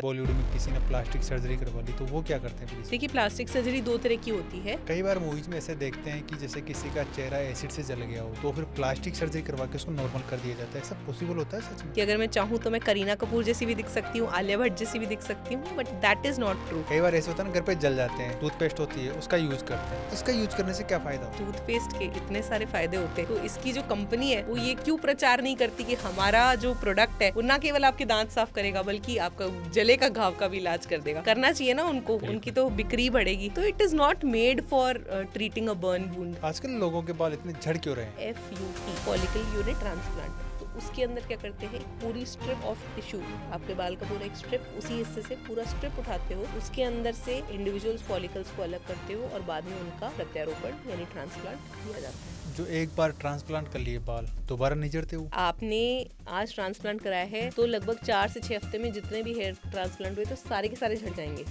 बॉलीवुड में किसी ने प्लास्टिक सर्जरी करवा ली तो वो क्या करते हैं प्लीज? देखिए, प्लास्टिक सर्जरी दो तरह की होती है। कई बार मूवीज में ऐसे देखते हैं कि जैसे किसी का चेहरा एसिड से जल गया हो तो फिर प्लास्टिक सर्जरी करवा के उसको नॉर्मल कर दिया जाता है। ऐसा पॉसिबल होता है सच में? कि अगर मैं चाहूँ तो मैं करीना कपूर जैसी भी दिख सकती हूँ, आलिया भट्ट जैसी भी दिख सकती हूँ, but that is not true. कई बार ऐसे होता है ना, घर पे जल जाते हैं, टूथपेस्ट होती है उसका यूज करते हैं। इसका यूज करने से क्या फायदा होता है? टूथपेस्ट के इतने सारे फायदे होते हैं, तो इसकी जो कंपनी है वो ये क्यों प्रचार नहीं करती कि हमारा जो प्रोडक्ट है वो ना केवल आपके दांत साफ करेगा बल्कि आपका जले का घाव का भी इलाज कर देगा। करना चाहिए ना उनको, उनकी तो बिक्री बढ़ेगी। तो it is not made for treating a burn wound. आजकल लोगों के बाल इतने झड़ क्यों रहे हैं? FUT फॉलिकल यूनिट ट्रांसप्लांट, तो उसके अंदर क्या करते हैं, पूरी स्ट्रिप ऑफ टिश्यू, आपके बाल का पूरा एक स्ट्रिप, उसी हिस्से से पूरा स्ट्रिप उठाते हो, उसके अंदर से इंडिविजुअल फॉलिकल्स को अलग करते हो और बाद में उनका प्रत्यारोपण यानी ट्रांसप्लांट किया जाता है। जो एक बार ट्रांसप्लांट कर लिए बाल दोबारा नहीं झड़ते वो? आपने आज ट्रांसप्लांट कराया है तो लगभग 4 से 6 हफ्ते में जितने भी हेयर ट्रांसप्लांट हुए तो सारे के सारे झड़ जाएंगे।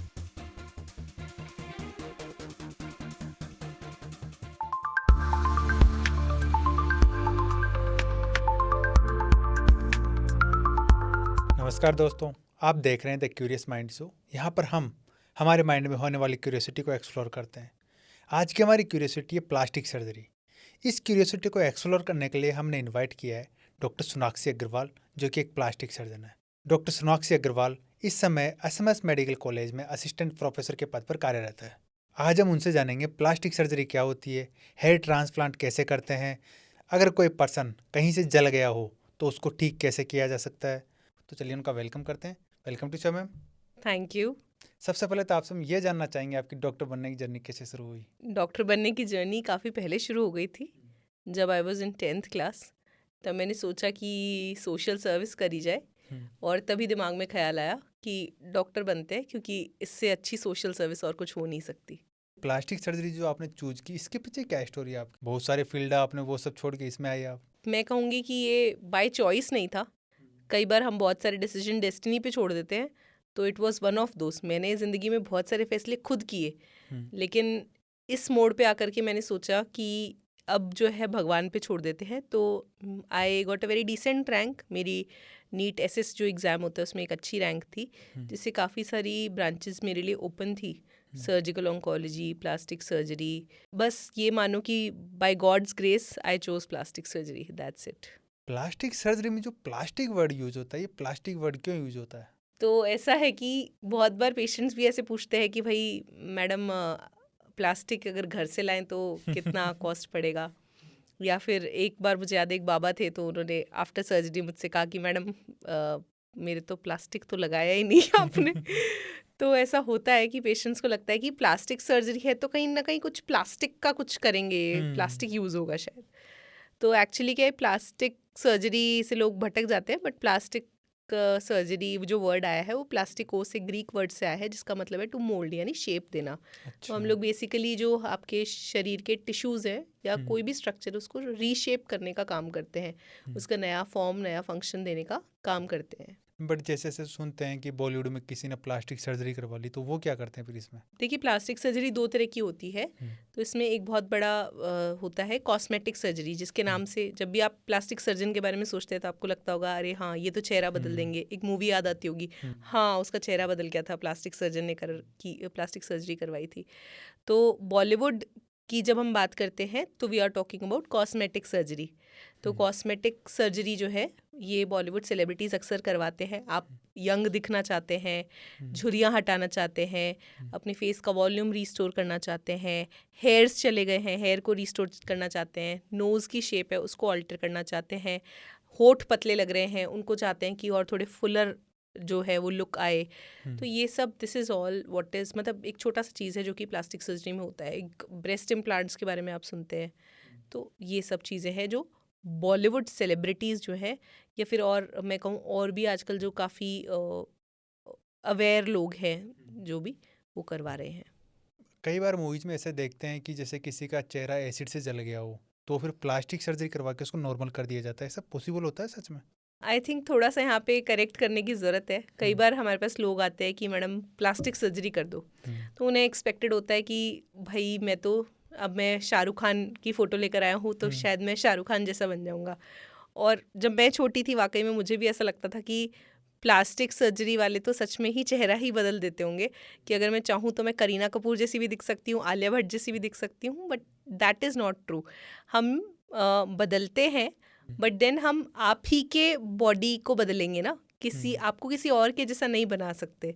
नमस्कार दोस्तों, आप देख रहे हैं द क्यूरियस माइंड शो। यहाँ पर हम हमारे माइंड में होने वाली क्यूरियोसिटी को एक्सप्लोर करते हैं। आज की हमारी क्यूरियोसिटी है प्लास्टिक सर्जरी। इस क्यूरियोसिटी को एक्सप्लोर करने के लिए हमने इनवाइट किया है डॉक्टर सोनाक्षी अग्रवाल, जो कि एक प्लास्टिक सर्जन है। डॉक्टर सोनाक्षी अग्रवाल इस समय SMS मेडिकल कॉलेज में असिस्टेंट प्रोफेसर के पद पर कार्यरत है। आज हम उनसे जानेंगे प्लास्टिक सर्जरी क्या होती है, हेयर ट्रांसप्लांट कैसे करते हैं, अगर कोई पर्सन कहीं से जल गया हो तो उसको ठीक कैसे किया जा सकता है। तो चलिए उनका वेलकम करते हैं। Welcome to show ma'am. Thank you. सबसे पहले तो आपसे हम ये जानना चाहेंगे आपकी डॉक्टर बनने की जर्नी कैसे शुरू हुई? डॉक्टर बनने की जर्नी काफ़ी पहले शुरू हो गई थी। जब I was in 10th class तब मैंने सोचा कि सोशल सर्विस करी जाए और तभी दिमाग में ख्याल आया कि डॉक्टर बनते हैं, क्योंकि इससे अच्छी सोशल सर्विस और कुछ हो नहीं सकती। प्लास्टिक सर्जरी जो आपने चूज की, इसके पीछे क्या स्टोरी है आपकी? बहुत सारे फील्ड है, आपने वो सब छोड़ के इसमें आए आप। मैं कहूँगी कि ये बाय चॉइस नहीं था। कई बार हम बहुत सारे डिसीजन डेस्टिनी पे छोड़ देते हैं, तो इट वाज वन ऑफ दोस्त। मैंने ज़िंदगी में बहुत सारे फैसले खुद किए, लेकिन इस मोड़ पे आकर के मैंने सोचा कि अब जो है भगवान पे छोड़ देते हैं। तो I got a very decent rank. मेरी नीट SS जो एग्ज़ाम होता है उसमें एक अच्छी रैंक थी, जिससे काफ़ी सारी ब्रांचेस मेरे लिए ओपन थी। सर्जिकल ऑन्कोलॉजी, प्लास्टिक सर्जरी, बस ये मानो कि by God's grace I chose plastic surgery, that's it. Plastic surgery में जो प्लास्टिक वर्ड यूज होता है, ये प्लास्टिक वर्ड क्यों यूज होता है? तो ऐसा है कि बहुत बार पेशेंट्स भी ऐसे पूछते हैं कि भाई मैडम, प्लास्टिक अगर घर से लाएं तो कितना कॉस्ट पड़ेगा। या फिर एक बार मुझे याद है, एक बाबा थे तो उन्होंने आफ्टर सर्जरी मुझसे कहा कि मैडम, मेरे तो प्लास्टिक तो लगाया ही नहीं आपने। तो ऐसा होता है कि पेशेंट्स को लगता है कि प्लास्टिक सर्जरी है तो कहीं ना कहीं कुछ प्लास्टिक का कुछ करेंगे, प्लास्टिक यूज़ होगा शायद। तो एक्चुअली क्या है, प्लास्टिक सर्जरी से लोग भटक जाते हैं, बट प्लास्टिक सर्जरी जो वर्ड आया है वो प्लास्टिको से, ग्रीक वर्ड से आया है, जिसका मतलब है टू मोल्ड यानी शेप देना। तो हम लोग बेसिकली जो आपके शरीर के टिश्यूज़ हैं या कोई भी स्ट्रक्चर, उसको रीशेप करने का काम करते हैं, उसका नया फॉर्म, नया फंक्शन देने का काम करते हैं। बट जैसे जैसे सुनते हैं कि बॉलीवुड में किसी ने प्लास्टिक सर्जरी करवा ली तो वो क्या करते हैं फिर इसमें? देखिए, प्लास्टिक सर्जरी दो तरह की होती है। तो इसमें एक बहुत बड़ा होता है कॉस्मेटिक सर्जरी, जिसके नाम से जब भी आप प्लास्टिक सर्जन के बारे में सोचते हैं तो आपको लगता होगा अरे हाँ, ये तो चेहरा बदल देंगे। एक मूवी याद आती होगी, हाँ उसका चेहरा बदल गया था, प्लास्टिक सर्जन ने प्लास्टिक सर्जरी करवाई थी। तो बॉलीवुड की जब हम बात करते हैं तो we are talking about cosmetic surgery. तो कॉस्मेटिक सर्जरी जो है ये बॉलीवुड सेलिब्रिटीज़ अक्सर करवाते हैं। आप यंग दिखना चाहते हैं, झुर्रियाँ हटाना चाहते हैं, अपने फेस का वॉल्यूम रिस्टोर करना चाहते हैं, हेयर्स चले गए हैं, हेयर को रिस्टोर करना चाहते हैं, नोज़ की शेप है उसको अल्टर करना चाहते हैं, होठ पतले लग रहे हैं उनको चाहते हैं कि और थोड़े फुलर जो है वो लुक आए। तो ये सब, this is all what is, मतलब एक छोटा सा चीज़ है जो कि प्लास्टिक सर्जरी में होता है। एक ब्रेस्ट इम्प्लांट्स के बारे में आप सुनते हैं, तो ये सब चीज़ें हैं जो बॉलीवुड सेलिब्रिटीज़ जो है, या फिर और मैं कहूँ और भी आजकल जो काफ़ी अवेयर लोग हैं जो भी वो करवा रहे हैं। कई बार मूवीज में ऐसे देखते हैं कि जैसे किसी का चेहरा एसिड से जल गया हो तो फिर प्लास्टिक सर्जरी करवा के उसको नॉर्मल कर दिया जाता है। ऐसा पॉसिबल होता है सच में? आई थिंक थोड़ा सा यहाँ पे करेक्ट करने की ज़रूरत है। कई बार हमारे पास लोग आते हैं कि मैडम प्लास्टिक सर्जरी कर दो, तो उन्हें एक्सपेक्टेड होता है कि भाई मैं तो, अब मैं शाहरुख खान की फ़ोटो लेकर आया हूँ तो शायद मैं शाहरुख खान जैसा बन जाऊँगा। और जब मैं छोटी थी वाकई में मुझे भी ऐसा लगता था कि प्लास्टिक सर्जरी वाले तो सच में ही चेहरा ही बदल देते होंगे कि अगर मैं चाहूँ तो मैं करीना कपूर जैसी भी दिख सकती हूँ, आलिया भट्ट जैसी भी दिख सकती हूँ, but that is not true. हम बदलते हैं, बट देन हम आप ही के बॉडी को बदलेंगे ना, आपको किसी और के जैसा नहीं बना सकते।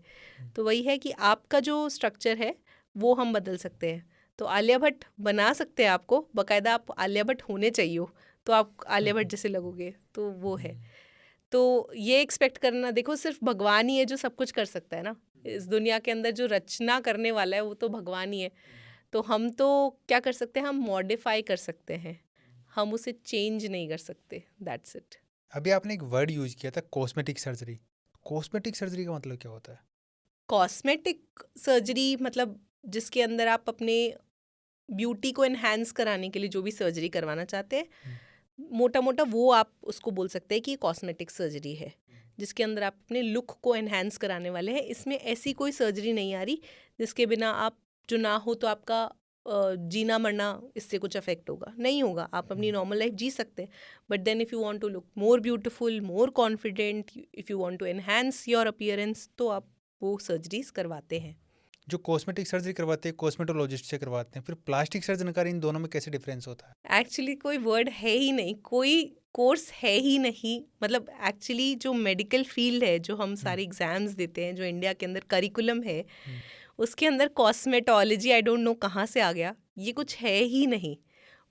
तो वही है कि आपका जो स्ट्रक्चर है वो हम बदल सकते हैं। तो आलिया भट्ट बना सकते हैं आपको, बाकायदा आप आलिया भट्ट होने चाहिए हो तो आप आलिया भट्ट जैसे लगोगे, तो वो है। तो ये एक्सपेक्ट करना, देखो सिर्फ भगवान ही है जो सब कुछ कर सकता है ना, इस दुनिया के अंदर जो रचना करने वाला है वो तो भगवान ही है। तो हम तो क्या कर सकते हैं, हम मॉडिफाई कर सकते हैं, हम उसे चेंज नहीं कर सकते, दैट्स इट। अभी आपने एक वर्ड यूज किया था, कॉस्मेटिक सर्जरी। कॉस्मेटिक सर्जरी का मतलब क्या होता है? कॉस्मेटिक सर्जरी मतलब जिसके अंदर आप अपने ब्यूटी को एनहांस कराने के लिए जो भी सर्जरी करवाना चाहते हैं, मोटा मोटा वो आप उसको बोल सकते हैं कि कॉस्मेटिक सर्जरी है, जिसके अंदर आप अपने लुक को एनहांस कराने वाले हैं। इसमें ऐसी कोई सर्जरी नहीं आ रही जिसके बिना आप जो ना हो तो आपका जीना मरना इससे कुछ अफेक्ट होगा, नहीं होगा, आप अपनी नॉर्मल लाइफ जी सकते हैं। But then if you want to look more beautiful, more confident, if you want to enhance your appearance, तो आप वो सर्जरीज करवाते हैं। जो कॉस्मेटिक सर्जरी करवाते हैं कॉस्मेटोलॉजिस्ट से करवाते हैं, फिर प्लास्टिक सर्जन का इन दोनों में कैसे डिफरेंस होता है? एक्चुअली कोई वर्ड है ही नहीं, कोई कोर्स है ही नहीं। मतलब एक्चुअली जो मेडिकल फील्ड है, जो हम सारे एग्जाम्स देते हैं, जो इंडिया के अंदर करिकुलम है, उसके अंदर कॉस्मेटोलॉजी आई डोंट नो कहाँ से आ गया, ये कुछ है ही नहीं।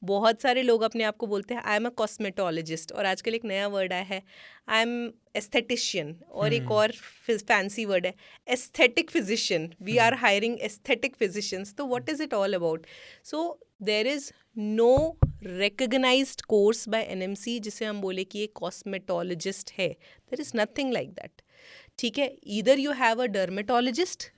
बहुत सारे लोग अपने आप को बोलते हैं आई एम अ कॉस्मेटोलॉजिस्ट, और आजकल एक नया वर्ड आया है आई एम एस्थेटिशियन, और एक और फैंसी वर्ड है aesthetic physician, we are hiring aesthetic physicians. तो what is it all about? So there is no recognized course by NMC जिसे हम बोले कि ये कॉस्मेटोलॉजिस्ट है, there is nothing like that. ठीक है, either you have a dermatologist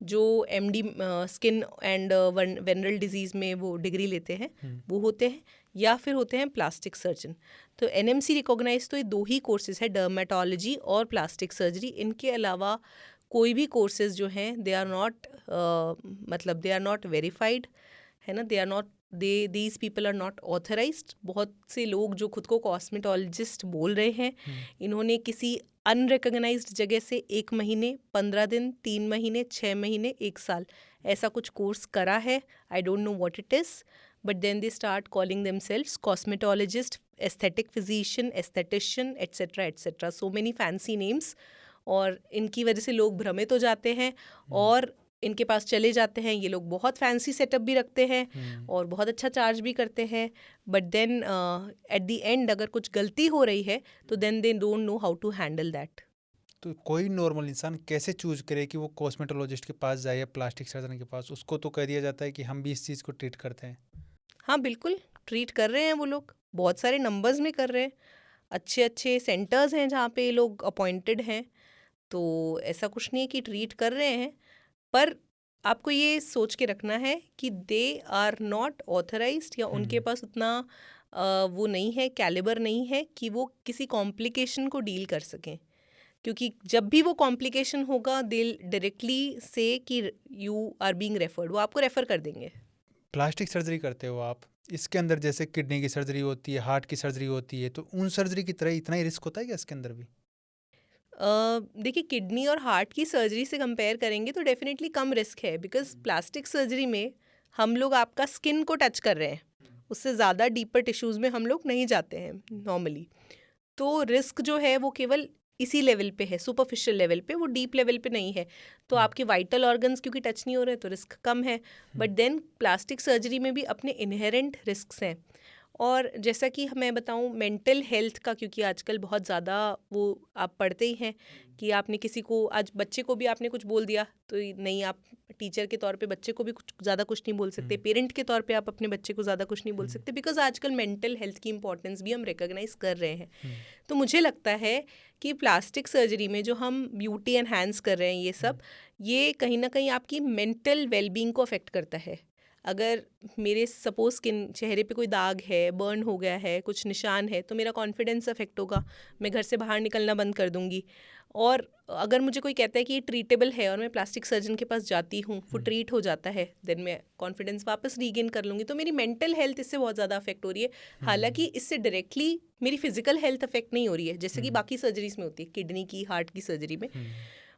जो MD skin and venereal disease में वो डिग्री लेते हैं, वो होते हैं, या फिर होते हैं प्लास्टिक सर्जन। तो एनएमसी रिकॉग्नाइज तो ये दो ही कोर्सेज है, डर्मेटोलॉजी और प्लास्टिक सर्जरी। इनके अलावा कोई भी कोर्सेज जो हैं दे आर नॉट, मतलब दे आर नॉट वेरीफाइड, है ना, they are not, these people are not authorized. बहुत से लोग जो खुद को कॉस्मेटोलॉजिस्ट बोल रहे हैं, इन्होंने किसी अनरिकग्नाइज्ड जगह से 1 महीने, 15 दिन, 3 महीने, 6 महीने, 1 साल ऐसा कुछ कोर्स करा है। I don't know what it is, but then they start calling themselves cosmetologist, aesthetic physician, aesthetician, etcetera etcetera, so many fancy names. और इनकी वजह से लोग भ्रमित हो जाते हैं और इनके पास चले जाते हैं। ये लोग बहुत फैंसी सेटअप भी रखते हैं और बहुत अच्छा चार्ज भी करते हैं, but then at the end अगर कुछ गलती हो रही है तो then they don't know how to handle that. तो कोई नॉर्मल इंसान कैसे चूज करे कि वो कॉस्मेटोलॉजिस्ट के पास जाए या प्लास्टिक सर्जन के पास? उसको तो कह दिया जाता है कि हम भी इस चीज़ को ट्रीट करते हैं। हाँ बिल्कुल ट्रीट कर रहे हैं वो लोग, बहुत सारे नंबर्स में कर रहे हैं, अच्छे अच्छे सेंटर्स हैं जहाँ पे ये लोग अपॉइंटेड हैं। तो ऐसा कुछ नहीं है कि ट्रीट कर रहे हैं, पर आपको ये सोच के रखना है कि दे आर नॉट ऑथराइज्ड, या उनके पास उतना वो नहीं है, कैलिबर नहीं है कि वो किसी कॉम्प्लिकेशन को डील कर सकें। क्योंकि जब भी वो कॉम्प्लिकेशन होगा दे डायरेक्टली से कि यू आर बीइंग रेफर्ड, वो आपको रेफ़र कर देंगे। प्लास्टिक सर्जरी करते हो आप, इसके अंदर जैसे किडनी की सर्जरी होती है, हार्ट की सर्जरी होती है, तो उन सर्जरी की तरह इतना ही रिस्क होता है क्या इसके अंदर भी? देखिए किडनी और हार्ट की सर्जरी से कंपेयर करेंगे तो डेफिनेटली कम रिस्क है, बिकॉज प्लास्टिक सर्जरी में हम लोग आपका स्किन को टच कर रहे हैं, उससे ज़्यादा डीपर टिश्यूज़ में हम लोग नहीं जाते हैं नॉर्मली। तो रिस्क जो है वो केवल इसी लेवल पे है, सुपरफिशियल लेवल पे, वो डीप लेवल पे नहीं है। तो आपके वाइटल ऑर्गन्स क्योंकि टच नहीं हो रहे तो रिस्क कम है, बट देन प्लास्टिक सर्जरी में भी अपने इनहेरेंट रिस्क्स हैं। और जैसा कि मैं बताऊं मेंटल हेल्थ का, क्योंकि आजकल बहुत ज़्यादा वो आप पढ़ते ही हैं कि आपने किसी को, आज बच्चे को भी आपने कुछ बोल दिया तो नहीं, आप टीचर के तौर पे बच्चे को भी कुछ ज़्यादा कुछ नहीं बोल सकते, पेरेंट के तौर पे आप अपने बच्चे को ज़्यादा कुछ नहीं बोल सकते, बिकॉज आजकल मेंटल हेल्थ की इंपॉर्टेंस भी हम रिकॉग्नाइज कर रहे हैं। तो मुझे लगता है कि प्लास्टिक सर्जरी में जो हम ब्यूटी एनहांस कर रहे हैं, ये सब, ये कहीं ना कहीं आपकी मेंटल वेलबींग को अफेक्ट करता है। अगर मेरे सपोज स्किन चेहरे पे कोई दाग है, बर्न हो गया है, कुछ निशान है, तो मेरा कॉन्फिडेंस अफेक्ट होगा, मैं घर से बाहर निकलना बंद कर दूंगी। और अगर मुझे कोई कहता है कि ये ट्रीटेबल है और मैं प्लास्टिक सर्जन के पास जाती हूँ, वो ट्रीट हो जाता है, देन मैं कॉन्फिडेंस वापस रीगेन कर लूँगी। तो मेरी मेंटल हेल्थ इससे बहुत ज़्यादा अफेक्ट हो रही है। हालांकि इससे डायरेक्टली मेरी फिजिकल हेल्थ अफेक्ट नहीं हो रही है, जैसे कि बाकी सर्जरीज में होती है, किडनी की, हार्ट की सर्जरी में,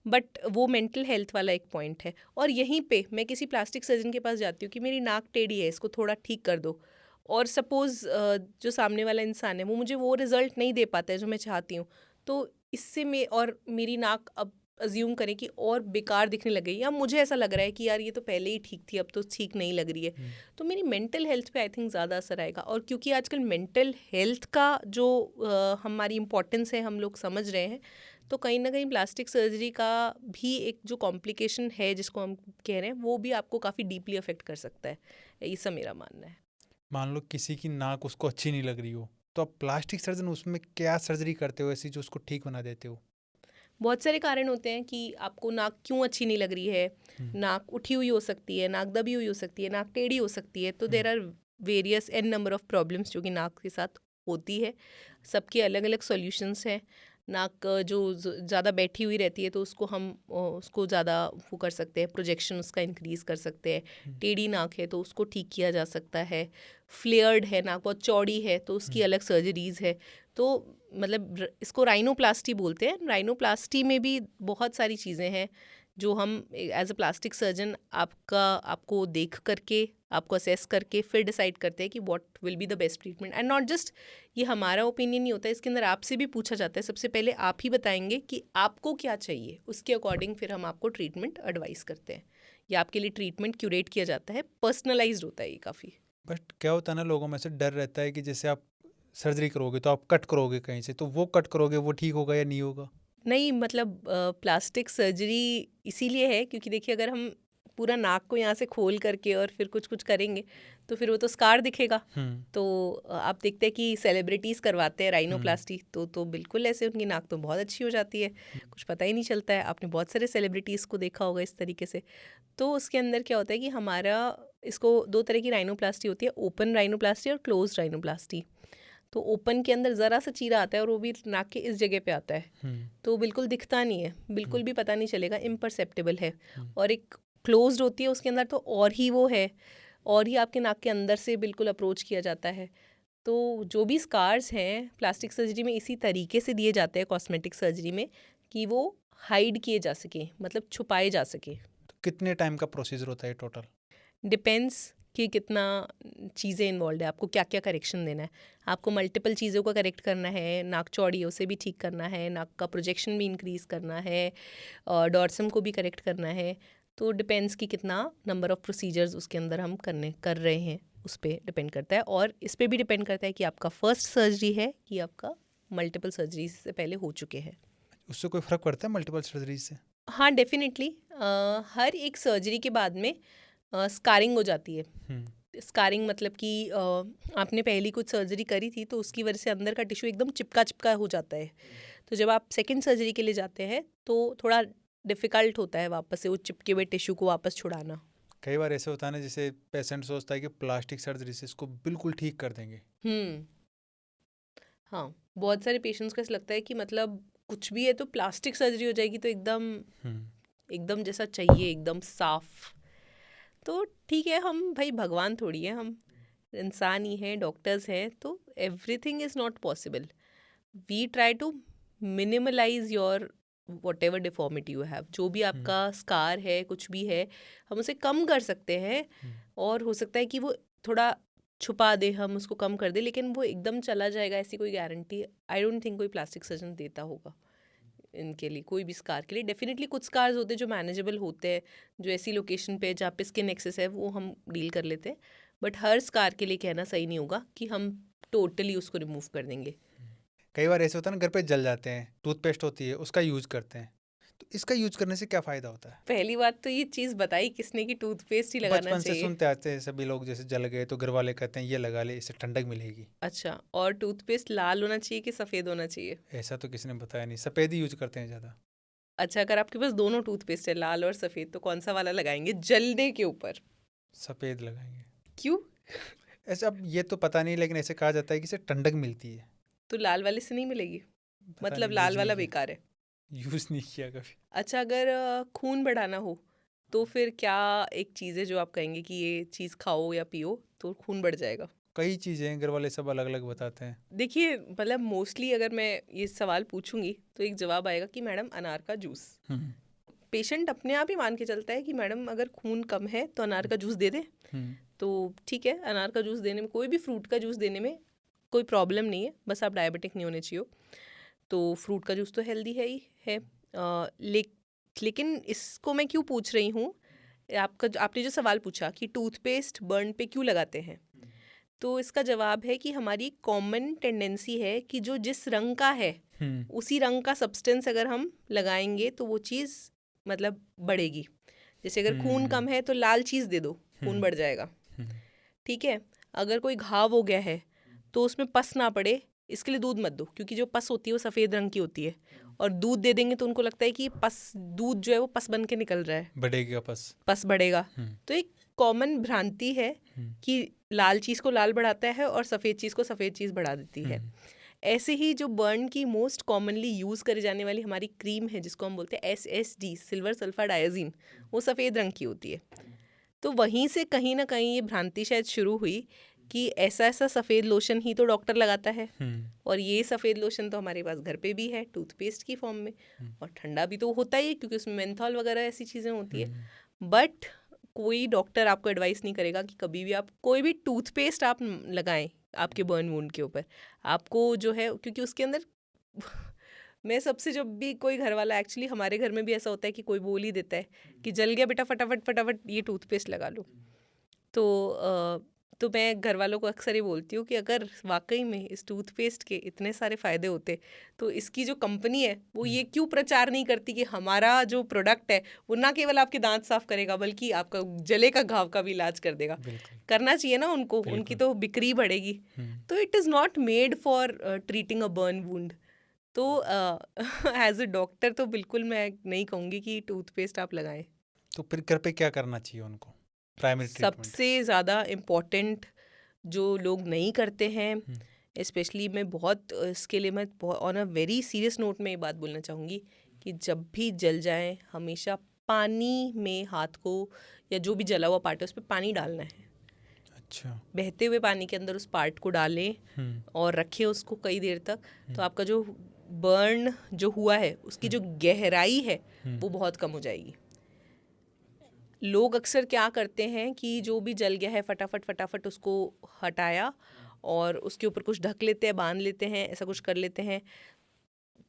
बट वो मेंटल हेल्थ वाला एक पॉइंट है। और यहीं पे मैं किसी प्लास्टिक सर्जन के पास जाती हूँ कि मेरी नाक टेढ़ी है, इसको थोड़ा ठीक कर दो, और सपोज़ जो सामने वाला इंसान है वो मुझे वो रिज़ल्ट नहीं दे पाता है जो मैं चाहती हूँ, तो इससे मैं, और मेरी नाक अब अज्यूम करें कि और बेकार दिखने लग गई, या मुझे ऐसा लग रहा है कि यार ये तो पहले ही ठीक थी, अब तो ठीक नहीं लग रही है, तो मेरी मेंटल हेल्थ पे आई थिंक ज़्यादा असर आएगा। और क्योंकि आजकल मेंटल हेल्थ का जो हमारी इम्पोर्टेंस है हम लोग समझ रहे हैं, तो कहीं ना कहीं प्लास्टिक सर्जरी का भी एक जो कॉम्प्लिकेशन है जिसको हम कह रहे हैं, वो भी आपको काफ़ी डीपली अफेक्ट कर सकता है, ऐसा मेरा मानना है। मान लो किसी की नाक उसको अच्छी नहीं लग रही हो, तो आप प्लास्टिक सर्जन उसमें क्या सर्जरी करते हो ऐसी जो उसको ठीक बना देते हो? बहुत सारे कारण होते हैं कि आपको नाक क्यों अच्छी नहीं लग रही है। नाक उठी हुई हो सकती है, नाक दबी हुई हो सकती है, नाक टेढ़ी हो सकती है, तो there are various an number of problems जो कि नाक के साथ होती है। सबके अलग अलग सॉल्यूशंस हैं। नाक जो ज़्यादा बैठी हुई रहती है तो उसको हम उसको ज़्यादा वो कर सकते हैं, प्रोजेक्शन उसका इंक्रीज़ कर सकते हैं। टेढ़ी नाक है तो उसको ठीक किया जा सकता है। फ्लेयर्ड है, नाक बहुत चौड़ी है, तो उसकी अलग सर्जरीज़ है। तो मतलब इसको राइनोप्लास्टी बोलते हैं। राइनोप्लास्टी में भी बहुत सारी चीज़ें हैं जो हम एज अ प्लास्टिक सर्जन आपको देख करके, आपको असेस करके फिर डिसाइड करते हैं कि what will be the best treatment. And not just ये हमारा ओपिनियन नहीं होता है, इसके अंदर आपसे भी पूछा जाता है। सबसे पहले आप ही बताएंगे कि आपको क्या चाहिए, उसके अकॉर्डिंग फिर हम आपको ट्रीटमेंट एडवाइस करते हैं, या आपके लिए ट्रीटमेंट क्यूरेट किया जाता है। पर्सनलाइज्ड होता है ये काफ़ी। बट क्या होता है ना, लोगों में से डर रहता है कि जैसे आप सर्जरी करोगे तो आप कट करोगे कहीं से, तो वो कट करोगे वो ठीक होगा या नहीं होगा? नहीं, मतलब प्लास्टिक सर्जरी इसीलिए है क्योंकि देखिए, अगर हम पूरा नाक को यहाँ से खोल करके और फिर कुछ कुछ करेंगे तो फिर वो तो स्कार दिखेगा। तो आप देखते हैं कि सेलिब्रिटीज़ करवाते हैं राइनोप्लास्टी, तो बिल्कुल ऐसे उनकी नाक तो बहुत अच्छी हो जाती है, कुछ पता ही नहीं चलता है। आपने बहुत सारे सेलिब्रिटीज़ को देखा होगा इस तरीके से। तो उसके अंदर क्या होता है कि हमारा, इसको दो तरह की राइनोप्लास्टी होती है, ओपन राइनोप्लास्टी और क्लोज राइनोप्लास्टी। तो ओपन के अंदर ज़रा सा चीरा आता है और वो भी नाक के इस जगह पे आता है, तो बिल्कुल दिखता नहीं है, बिल्कुल भी पता नहीं चलेगा, इम्परसेप्टेबल है। और एक क्लोज्ड होती है, उसके अंदर तो और ही वो है, और ही आपके नाक के अंदर से बिल्कुल अप्रोच किया जाता है। तो जो भी स्कार्स हैं प्लास्टिक सर्जरी में इसी तरीके से दिए जाते हैं कॉस्मेटिक सर्जरी में, कि वो हाइड किए जा सकें, मतलब छुपाए जा सकें। तो कितने टाइम का प्रोसीजर होता है टोटल? डिपेंड्स कि कितना चीज़ें इन्वॉल्व है, आपको क्या क्या करेक्शन देना है। आपको मल्टीपल चीज़ों को करेक्ट करना है, नाक चौड़ी है उसे भी ठीक करना है, नाक का प्रोजेक्शन भी इंक्रीज़ करना है, डॉर्सम को भी करेक्ट करना है। तो डिपेंड्स कि कितना नंबर ऑफ़ प्रोसीजर्स उसके अंदर हम कर रहे हैं, उस पर डिपेंड करता है। और इस पर भी डिपेंड करता है कि आपका फर्स्ट सर्जरी है कि आपका मल्टीपल सर्जरीज से पहले हो चुके हैं। उससे कोई फ़र्क पड़ता है मल्टीपल सर्जरी से? हाँ, डेफिनेटली। हर एक सर्जरी के बाद में स्कारिंग हो जाती है। स्कारिंग मतलब कि आपने पहली कुछ सर्जरी करी थी तो उसकी वजह से अंदर का टिश्यू एकदम चिपका चिपका हो जाता है। तो जब आप सेकंड सर्जरी के लिए जाते हैं तो थोड़ा डिफ़िकल्ट होता है वापस से वो चिपके हुए टिश्यू को वापस छुड़ाना। कई बार ऐसे होता है ना, जैसे पेशेंट सोचता है कि प्लास्टिक सर्जरी से इसको बिल्कुल ठीक कर देंगे। हम्म हाँ, बहुत सारे पेशेंट्स को ऐसा लगता है कि मतलब कुछ भी है तो प्लास्टिक सर्जरी हो जाएगी तो एकदम एकदम जैसा चाहिए, एकदम साफ। तो ठीक है, हम भाई भगवान थोड़ी है, हम इंसान ही हैं, डॉक्टर्स हैं, तो everything is not possible. We try to minimalize your whatever deformity you have. जो भी आपका स्कार है, कुछ भी है, हम उसे कम कर सकते हैं। और हो सकता है कि वो थोड़ा छुपा दे, हम उसको कम कर दे, लेकिन वो एकदम चला जाएगा ऐसी कोई गारंटी आई डोंट थिंक कोई प्लास्टिक सर्जन देता होगा। इनके लिए कोई भी स्कार के लिए डेफिनेटली कुछ स्कार्स होते हैं जो मैनेजेबल होते हैं, जो ऐसी लोकेशन पे जहाँ पे स्किन एक्सेस है वो हम डील कर लेते हैं। बट हर स्कार के लिए कहना सही नहीं होगा कि हम टोटली उसको रिमूव कर देंगे। कई बार ऐसे होता है ना, घर पे जल जाते हैं, टूथपेस्ट होती है उसका यूज़ करते हैं, तो इसका यूज़ करने से क्या फ़ायदा होता है? पहली बात तो ये चीज़ बताई किसने कि टूथपेस्ट ही लगाना बचपन से चाहिए। सुनते आते हैं सभी लोग, जैसे जल गए तो घर वाले कहते हैं ये लगा ले, इससे ठंडक मिलेगी। अच्छा, और टूथपेस्ट लाल होना चाहिए कि सफ़ेद होना चाहिए? ऐसा तो किसी ने बताया नहीं, सफ़ेद ही यूज़ करते हैं ज़्यादा। अच्छा, अगर आपके पास दोनों टूथपेस्ट है, लाल और सफ़ेद, तो कौन सा वाला लगाएंगे जलने के ऊपर? सफ़ेद लगाएंगे क्यों? ऐसे, अब ये तो पता नहीं, लेकिन ऐसे कहा जाता है कि इससे ठंडक मिलती है। तो लाल वाले से नहीं मिलेगी? पता मतलब नहीं, लाल यूज़ वाला नहीं बेकार है? किया, यूज़ नहीं किया कभी। अच्छा, अगर खून बढ़ाना हो तो फिर क्या एक चीज़ है जो आप कहेंगे कि ये चीज़ खाओ या पियो तो खून बढ़ जाएगा? कई चीज़ें हैं, घर वाले सब अलग अलग बताते हैं। देखिए, मतलब मोस्टली अगर मैं ये सवाल पूछूंगी तो एक जवाब आएगा कि मैडम अनार का जूस। हम्म पेशेंट अपने आप ही मान के चलता है कि मैडम अगर खून कम है तो अनार का जूस दे दें। हम्म तो ठीक है, अनार का जूस देने में, कोई भी फ्रूट का जूस देने में कोई प्रॉब्लम नहीं है, बस आप डायबिटिक नहीं होने चाहिए। तो फ्रूट का जूस तो हेल्दी है ही है। लेकिन इसको मैं क्यों पूछ रही हूँ, आपने जो सवाल पूछा कि टूथपेस्ट बर्न पे क्यों लगाते हैं, तो इसका जवाब है कि हमारी कॉमन टेंडेंसी है कि जो जिस रंग का है उसी रंग का सब्सटेंस अगर हम लगाएंगे तो वो चीज़ मतलब बढ़ेगी। जैसे अगर खून कम है तो लाल चीज़ दे दो, खून बढ़ जाएगा। ठीक है, अगर कोई घाव हो गया है तो उसमें पस ना पड़े इसके लिए दूध मत दो, क्योंकि जो पस होती है वो सफ़ेद रंग की होती है, और दूध दे देंगे तो उनको लगता है कि पस, दूध जो है वो पस बन के निकल रहा है, बढ़ेगा पस बढ़ेगा। तो एक कॉमन भ्रांति है कि लाल चीज़ को लाल बढ़ाता है और सफ़ेद चीज़ को सफ़ेद चीज़ बढ़ा देती है। ऐसे ही जो बर्न की मोस्ट कॉमनली यूज़ करी जाने वाली हमारी क्रीम है जिसको हम बोलते हैं SSD, सिल्वर सल्फर डायजीन, वो सफ़ेद रंग की होती है। तो वहीं से कहीं ना कहीं ये भ्रांति शायद शुरू हुई कि ऐसा ऐसा सफ़ेद लोशन ही तो डॉक्टर लगाता है, और ये सफ़ेद लोशन तो हमारे पास घर पे भी है टूथपेस्ट की फॉर्म में, और ठंडा भी तो होता ही है क्योंकि उसमें मेंथॉल वगैरह ऐसी चीज़ें होती है। बट कोई डॉक्टर आपको एडवाइस नहीं करेगा कि कभी भी आप कोई भी टूथपेस्ट आप लगाएं आपके बर्न वुंड के ऊपर। आपको जो है, क्योंकि उसके अंदर मैं सबसे, जब भी कोई घर वाला, एक्चुअली हमारे घर में भी ऐसा होता है कि कोई बोल ही देता है कि जल गया बेटा, फटाफट फटाफट ये टूथपेस्ट लगा लो। तो मैं घर वालों को अक्सर ये बोलती हूँ कि अगर वाकई में इस टूथपेस्ट के इतने सारे फ़ायदे होते तो इसकी जो कंपनी है वो ये क्यों प्रचार नहीं करती कि हमारा जो प्रोडक्ट है वो ना केवल आपके दांत साफ करेगा बल्कि आपका जले का घाव का भी इलाज कर देगा। करना चाहिए ना उनको, उनकी तो बिक्री बढ़ेगी। तो it is not made for treating a burn wound. तो एज अ डॉक्टर तो बिल्कुल मैं नहीं कहूँगी कि टूथपेस्ट आप लगाएं। तो फिर घर पे क्या करना चाहिए उनको, प्राइमरी ट्रीटमेंट? सबसे ज़्यादा इम्पॉर्टेंट जो लोग नहीं करते हैं, स्पेशली मैं बहुत इसके लिए मैं on a very serious note में ये बात बोलना चाहूँगी कि जब भी जल जाए हमेशा पानी में हाथ को, या जो भी जला हुआ पार्ट है उस पर पानी डालना है। अच्छा। बहते हुए पानी के अंदर उस पार्ट को डालें और रखें उसको कई देर तक, तो आपका जो बर्न जो हुआ है उसकी जो गहराई है वो बहुत कम हो जाएगी। लोग अक्सर क्या करते हैं कि जो भी जल गया है फटाफट फटाफट उसको हटाया और उसके ऊपर कुछ ढक लेते हैं, बांध लेते हैं, ऐसा कुछ कर लेते हैं,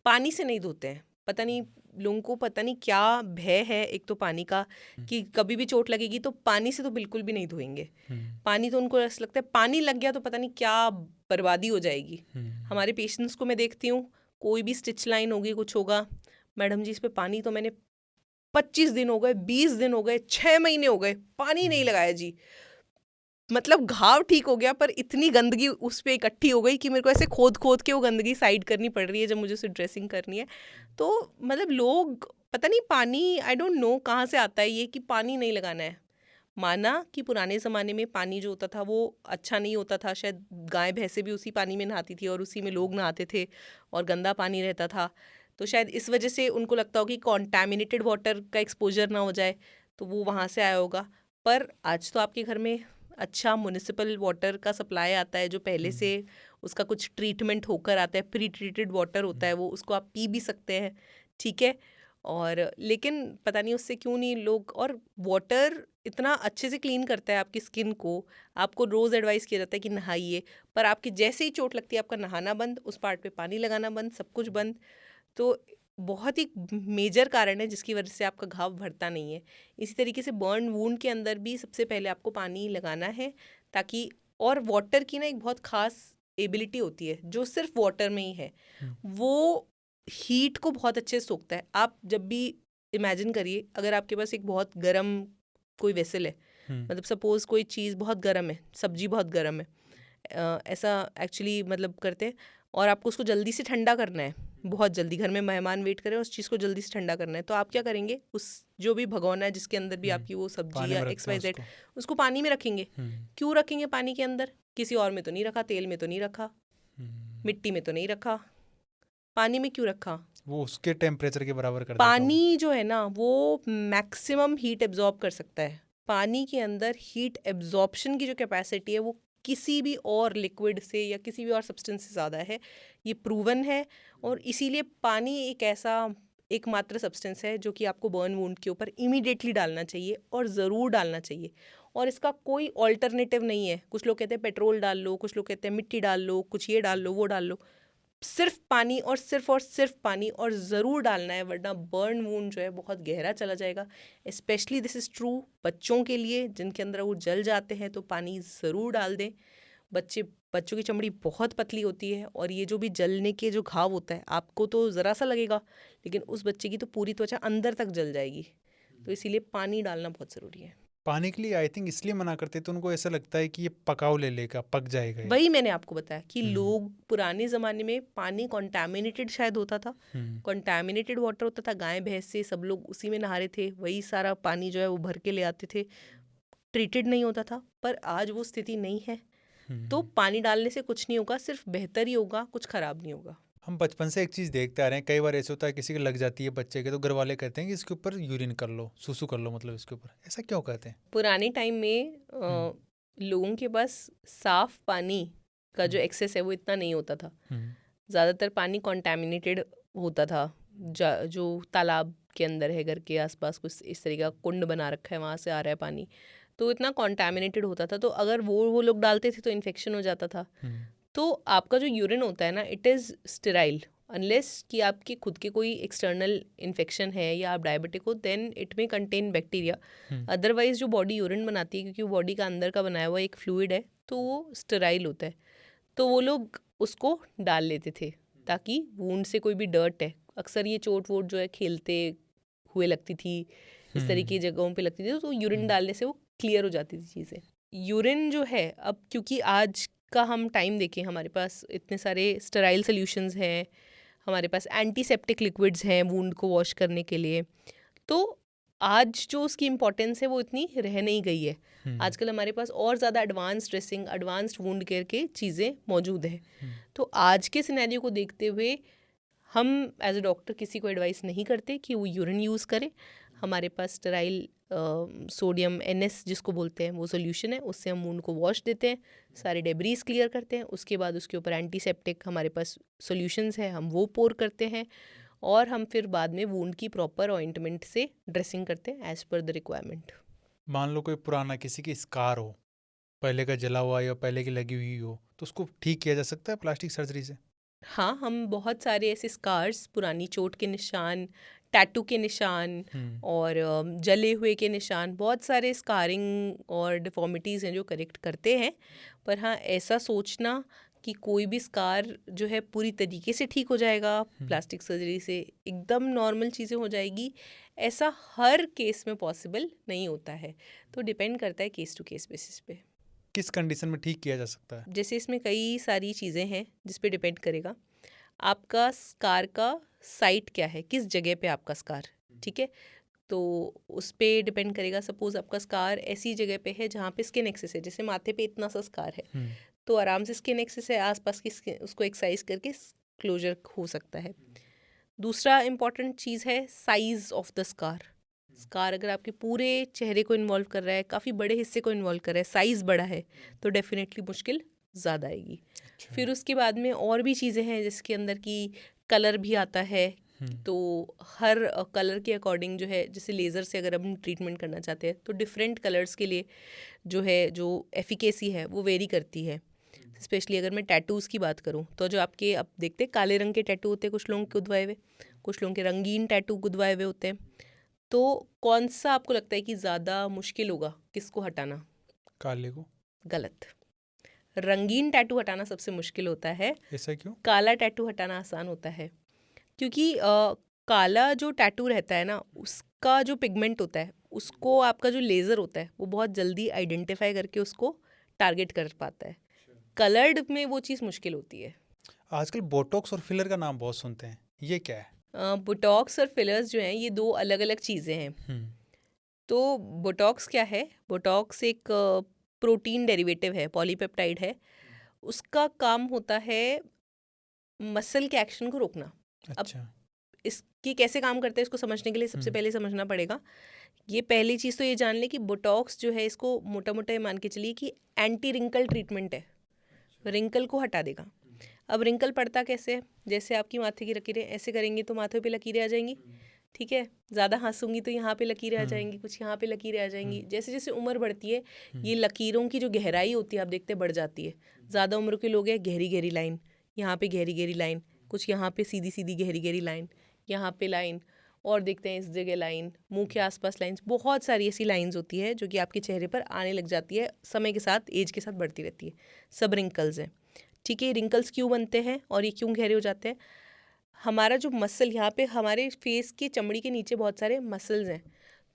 पानी से नहीं धोते हैं। पता नहीं लोगों को पता नहीं क्या भय है एक तो पानी का, कि कभी भी चोट लगेगी तो पानी से तो बिल्कुल भी नहीं धोएंगे। पानी तो उनको ऐसा लगता है पानी लग गया तो पता नहीं क्या बर्बादी हो जाएगी। हमारे पेशेंट्स को मैं देखती हूँ, कोई भी स्टिच लाइन होगी, कुछ होगा, मैडम जी इस पे पानी तो मैंने 25 दिन हो गए, 20 दिन हो गए, 6 महीने हो गए, पानी नहीं लगाया जी। मतलब घाव ठीक हो गया पर इतनी गंदगी उस पर इकट्ठी हो गई कि मेरे को ऐसे खोद खोद के वो गंदगी साइड करनी पड़ रही है जब मुझे उसे ड्रेसिंग करनी है। तो मतलब लोग पता नहीं पानी, आई डोंट नो कहाँ से आता है ये कि पानी नहीं लगाना है। माना कि पुराने ज़माने में पानी जो होता था वो अच्छा नहीं होता था, शायद गाय भैंसे भी उसी पानी में नहाती थी और उसी में लोग नहाते थे और गंदा पानी रहता था, तो शायद इस वजह से उनको लगता होगा कि कॉन्टैमिनेटेड वाटर का एक्सपोजर ना हो जाए, तो वो वहाँ से आया होगा। पर आज तो आपके घर में अच्छा म्युनिसिपल वाटर का सप्लाई आता है जो पहले से उसका कुछ ट्रीटमेंट होकर आता है, प्री ट्रीटेड वाटर होता है वो, उसको आप पी भी सकते हैं। ठीक है, और लेकिन पता नहीं उससे क्यों नहीं लोग, और वाटर इतना अच्छे से क्लीन करता है आपकी स्किन को, आपको रोज़ एडवाइस किया जाता है कि नहाइए, पर आपकी जैसे ही चोट लगती है आपका नहाना बंद, उस पार्ट पे पानी लगाना बंद, सब कुछ बंद। तो बहुत ही मेजर कारण है जिसकी वजह से आपका घाव भरता नहीं है। इसी तरीके से बर्न वूंड के अंदर भी सबसे पहले आपको पानी लगाना है, ताकि, और वाटर की ना एक बहुत ख़ास एबिलिटी होती है जो सिर्फ वाटर में ही है, वो हीट को बहुत अच्छे से सोखता है। आप जब भी इमेजिन करिए, अगर आपके पास एक बहुत गर्म कोई वेसल है, मतलब सपोज़ कोई चीज़ बहुत गर्म है, सब्जी बहुत गर्म है, ऐसा एक्चुअली मतलब करते हैं, और आपको उसको जल्दी से ठंडा करना है, बहुत जल्दी, घर में मेहमान वेट करे, उस चीज़ को जल्दी से ठंडा करना है, तो आप क्या करेंगे, उस जो भी भगोना है जिसके अंदर भी आपकी वो पानी सब्जी या में रखते हैं XYZ, उसको। उसको पानी में रखेंगे। क्यों रखेंगे पानी के अंदर? किसी और में तो नहीं रखा, तेल में तो नहीं रखा, मिट्टी में तो नहीं रखा, पानी में क्यों रखा? वो उसके टेम्परेचर के बराबर कर देता पानी जो है ना वो मैक्सिमम हीट एब्जॉर्ब कर सकता है। पानी के अंदर हीट एब्जॉर्प्शन की जो कैपेसिटी है वो किसी भी और लिक्विड से या किसी भी और सब्सटेंस से ज़्यादा है, ये प्रूवन है। और इसीलिए पानी एक ऐसा एकमात्र सब्सटेंस है जो कि आपको बर्न वुंड के ऊपर इमीडिएटली डालना चाहिए, और ज़रूर डालना चाहिए, और इसका कोई ऑल्टरनेटिव नहीं है। कुछ लोग कहते हैं पेट्रोल डाल लो, कुछ लोग कहते हैं मिट्टी डाल लो, कुछ ये डाल लो, वो डाल लो, सिर्फ पानी और सिर्फ पानी, और ज़रूर डालना है, वरना बर्न वूंड जो है बहुत गहरा चला जाएगा। स्पेशली दिस इज़ ट्रू बच्चों के लिए, जिनके अंदर वो जल जाते हैं, तो पानी ज़रूर डाल दें। बच्चों की चमड़ी बहुत पतली होती है, और ये जो भी जलने के जो घाव होता है, आपको तो ज़रा सा लगेगा, लेकिन उस बच्चे की तो पूरी त्वचा अंदर तक जल जाएगी। तो इसीलिए पानी डालना बहुत ज़रूरी है। पानी के लिए आई थिंक इसलिए मना करते हैं, तो उनको ऐसा लगता है कि ये पकाव ले लेगा, पक जाएगा ये। वही मैंने आपको बताया कि लोग पुराने ज़माने में पानी कॉन्टैमिनेटेड शायद होता था, कॉन्टैमिनेटेड वाटर होता था, गाय भैंस से सब लोग उसी में नहा रहे थे, वही सारा पानी जो है वो भर के ले आते थे, ट्रीटेड नहीं होता था। पर आज वो स्थिति नहीं है, तो पानी डालने से कुछ नहीं होगा, सिर्फ बेहतर ही होगा, कुछ ख़राब नहीं होगा। हम बचपन से एक चीज़ देखते आ रहे हैं, कई बार ऐसे होता है किसी को लग जाती है बच्चे के, तो घर वाले कहते हैं कि इसके ऊपर यूरिन कर लो, सुसु कर लो, मतलब इसके ऊपर। ऐसा क्यों कहते हैं? पुराने टाइम में लोगों के पास साफ पानी का जो एक्सेस है वो इतना नहीं होता था। ज़्यादातर पानी कॉन्टैमिनेटेड होता था, जो तालाब के अंदर है, घर के आसपास कुछ इस तरीके का कुंड बना रखा है, वहाँ से आ रहा है पानी, तो इतना कॉन्टैमिनेटेड होता था। तो अगर वो लोग डालते थे तो इन्फेक्शन हो जाता था। तो आपका जो यूरिन होता है ना, इट इज़ स्टेराइल, अनलेस कि आपकी खुद के कोई एक्सटर्नल इन्फेक्शन है या आप डायबिटिक हो, देन इट में कंटेन बैक्टीरिया। अदरवाइज जो बॉडी यूरिन बनाती है, क्योंकि वो बॉडी का अंदर का बनाया हुआ एक फ्लूइड है, तो वो स्टेराइल होता है। तो वो लोग उसको डाल लेते थे ताकि वूंड से कोई भी डर्ट है, अक्सर ये चोट वोट जो है खेलते हुए लगती थी, इस तरीके की जगहों पे लगती थी, तो यूरिन डालने से वो क्लियर हो जाती थी चीज़ें। यूरिन जो है, अब क्योंकि आज का हम टाइम देखें, हमारे पास इतने सारे स्टेराइल सोल्यूशंस हैं, हमारे पास एंटीसेप्टिक लिक्विड्स हैं वूंड को वॉश करने के लिए, तो आज जो उसकी इम्पोर्टेंस है वो इतनी रह नहीं गई है। आजकल हमारे पास और ज़्यादा advance dressing, advanced wound care के चीज़ें मौजूद हैं। तो आज के सिनेरियो को देखते हुए हम एज अ डॉक्टर किसी को एडवाइस नहीं करते कि वो यूरिन यूज़ करे। हमारे पास स्टेराइल सोडियम NS जिसको बोलते हैं वो सोल्यूशन है, उससे हम वूंड को वॉश देते हैं, सारे डेब्रीज क्लियर करते हैं, उसके बाद उसके ऊपर एंटीसेप्टिक हमारे पास सोल्यूशंस है, हम वो पोर करते हैं, और हम फिर बाद में वूंड की प्रॉपर ऑइंटमेंट से ड्रेसिंग करते हैं एज पर द रिक्वायरमेंट। मान लो कोई पुराना किसी की स्कार हो, पहले का जला हुआ या पहले की लगी हुई हो, तो उसको ठीक किया जा सकता है प्लास्टिक सर्जरी से? हाँ, हम बहुत सारे ऐसे स्कार्स, पुरानी चोट के निशान, टैटू के निशान और जले हुए के निशान, बहुत सारे स्कारिंग और डिफॉर्मिटीज़ हैं जो करेक्ट करते हैं। पर हाँ, ऐसा सोचना कि कोई भी स्कार जो है पूरी तरीके से ठीक हो जाएगा प्लास्टिक सर्जरी से, एकदम नॉर्मल चीज़ें हो जाएगी, ऐसा हर केस में पॉसिबल नहीं होता है। तो डिपेंड करता है केस टू केस बेसिस पे। किस कंडीशन में ठीक किया जा सकता है? जैसे इसमें कई सारी चीज़ें हैं जिस पे डिपेंड करेगा, आपका स्कार का साइट क्या है, किस जगह पे आपका स्कार, ठीक है, तो उस पे डिपेंड करेगा। सपोज आपका स्कार ऐसी जगह पे है जहाँ पे स्किन एक्सेस है, जैसे माथे पे इतना सा स्कार है, तो आराम से स्किन एक्सेस है, आसपास की स्किन उसको एक्सरसाइज करके क्लोजर हो सकता है। दूसरा इम्पॉर्टेंट चीज़ है size of the scar. Scar अगर आपके पूरे चेहरे को इन्वॉल्व कर रहा है, काफ़ी बड़े हिस्से को इन्वॉल्व कर रहा है, साइज़ बड़ा है, तो डेफिनेटली मुश्किल ज़्यादा आएगी। फिर उसके बाद में और भी चीज़ें हैं जिसके अंदर की कलर भी आता है, तो हर कलर के अकॉर्डिंग जो है, जैसे लेज़र से अगर हम ट्रीटमेंट करना चाहते हैं तो डिफरेंट कलर्स के लिए जो है जो एफिकेसी है वो वेरी करती है। स्पेशली अगर मैं टैटूज़ की बात करूँ, तो जो आपके अब देखते हैं काले रंग के टैटू होते हैं, कुछ लोगों के गुदवाए हुए, कुछ लोगों के रंगीन टैटू गुदवाए हुए होते हैं, तो कौन सा आपको लगता है कि ज़्यादा मुश्किल होगा किसको हटाना? काले को। गलत। रंगीन टैटू हटाना सबसे मुश्किल होता है। ऐसा क्यों? काला टैटू हटाना आसान होता है, क्योंकि काला जो टैटू रहता है ना, उसका जो पिगमेंट होता है, उसको आपका जो लेज़र होता है वो बहुत जल्दी आइडेंटिफाई करके उसको टारगेट कर पाता है। कलर्ड में वो चीज़ मुश्किल होती है। आजकल बोटॉक्स और फिलर का नाम बहुत सुनते हैं, ये क्या है? बोटॉक्स और फिलर्स जो हैं ये दो अलग अलग चीज़ें हैं। तो बोटॉक्स क्या है? बोटॉक्स एक प्रोटीन डेरिवेटिव है, पॉलीपेप्टाइड है। उसका काम होता है मसल के एक्शन को रोकना। अब अच्छा। इसकी कैसे काम करता है इसको समझने के लिए सबसे पहले समझना पड़ेगा, ये पहली चीज़ तो ये जान ले कि बोटॉक्स जो है इसको मोटा मोटा ये मान के चलिए कि एंटी रिंकल ट्रीटमेंट है, रिंकल को हटा देगा। अब रिंकल पड़ता कैसे है? जैसे आपकी माथे की लकीरें ऐसे करेंगी तो माथे पे लकीरें आ जाएंगी, ठीक है। ज़्यादा हंसूंगी तो यहाँ पे लकीरें आ जाएंगी, कुछ यहाँ पे लकीरें आ जाएंगी। जैसे जैसे उम्र बढ़ती है ये लकीरों की जो गहराई होती है आप देखते हैं बढ़ जाती है। ज़्यादा उम्र के लोग हैं गहरी गहरी लाइन, यहाँ पे गहरी गहरी लाइन, कुछ यहाँ पे सीधी सीधी गहरी गहरी लाइन, यहाँ पे लाइन, और देखते हैं इस जगह लाइन, मुंह के आसपास लाइंस, बहुत सारी ऐसी लाइंस होती है जो कि आपके चेहरे पर आने लग जाती है, समय के साथ एज के साथ बढ़ती रहती है। सब रिंकल्स हैं, ठीक है। रिंकल्स क्यों बनते हैं और ये क्यों गहरे हो जाते हैं? हमारा जो मसल यहाँ पे हमारे फेस की चमड़ी के नीचे बहुत सारे मसल्स हैं,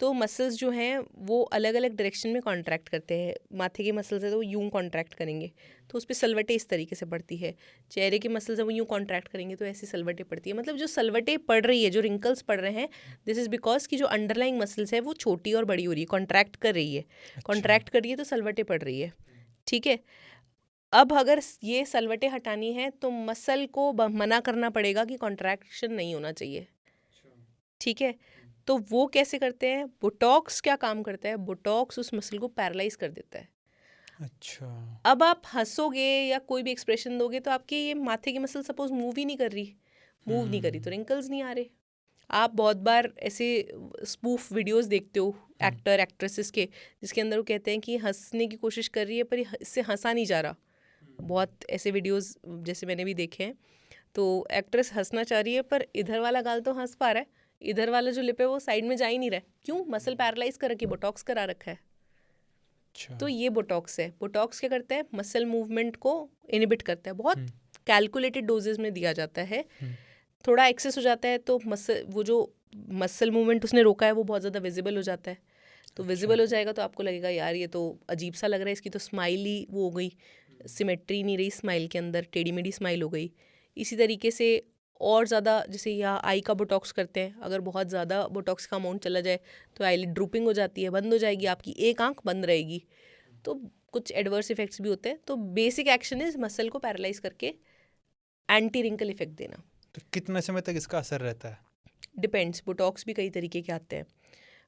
तो मसल्स जो हैं वो अलग अलग डायरेक्शन में कॉन्ट्रैक्ट करते हैं। माथे के मसल्स है तो वो यूं कॉन्ट्रैक्ट करेंगे तो उस पर सलवटें इस तरीके से पड़ती है। चेहरे के मसल्स है वो यूं कॉन्ट्रैक्ट करेंगे तो ऐसी सलवटें पड़ती है। मतलब जो सलवटें पड़ रही है, जो रिंकल्स पड़ रहे हैं, दिस इज़ बिकॉज की जो अंडरलाइंग मसल्स है वो छोटी और बड़ी हो रही है, कॉन्ट्रैक्ट कर रही है। कॉन्ट्रैक्ट कर रही है तो सलवटें पड़ रही है, ठीक है। अब अगर ये सलवटें हटानी है तो मसल को मना करना पड़ेगा कि कॉन्ट्रैक्शन नहीं होना चाहिए, ठीक है। तो वो कैसे करते हैं? बोटॉक्स क्या काम करता है? बोटॉक्स उस मसल को पैरालाइज कर देता है। अच्छा। अब आप हंसोगे या कोई भी एक्सप्रेशन दोगे तो आपकी ये माथे की मसल सपोज मूव ही नहीं कर रही, मूव नहीं कर रही तो रिंकल्स नहीं आ रहे। आप बहुत बार ऐसे स्पूफ वीडियोस देखते हो एक्टर एक्ट्रेसेस के, जिसके अंदर वो कहते हैं कि हंसने की कोशिश कर रही है पर इससे हंसा नहीं जा रहा। बहुत ऐसे वीडियोस जैसे मैंने भी देखे हैं, तो एक्ट्रेस हंसना चाह रही है पर इधर वाला गाल तो हंस पा रहा है, इधर वाला जो लिप है वो साइड में जा ही नहीं रहा है। क्यों? मसल पैरालाइज कर रखी, बोटॉक्स करा रखा है। अच्छा। तो ये बोटॉक्स है। बोटॉक्स क्या करता है? मसल मूवमेंट को इनिबिट करता है। बहुत कैलकुलेटेड डोजेज में दिया जाता है। थोड़ा एक्सेस हो जाता है तो मसल, वो जो मसल मूवमेंट उसने रोका है वो बहुत ज़्यादा विजिबल हो जाता है। तो विजिबल हो जाएगा तो आपको लगेगा यार ये तो अजीब सा लग रहा है, इसकी तो स्माइल ही वो हो गई, सिमेट्री नहीं रही स्माइल के अंदर, टेढ़ी मेढ़ी स्माइल हो गई। इसी तरीके से और ज़्यादा, जैसे यहाँ आई का बोटॉक्स करते हैं, अगर बहुत ज़्यादा बोटॉक्स का अमाउंट चला जाए तो आईलिड ड्रूपिंग हो जाती है, बंद हो जाएगी, आपकी एक आंख बंद रहेगी। तो कुछ एडवर्स इफेक्ट्स भी होते हैं। तो बेसिक एक्शन इज मसल को पैरालाइज करके एंटी रिंकल इफेक्ट देना। तो कितने समय तक इसका असर रहता है? डिपेंड्स, बोटॉक्स भी कई तरीके के आते हैं।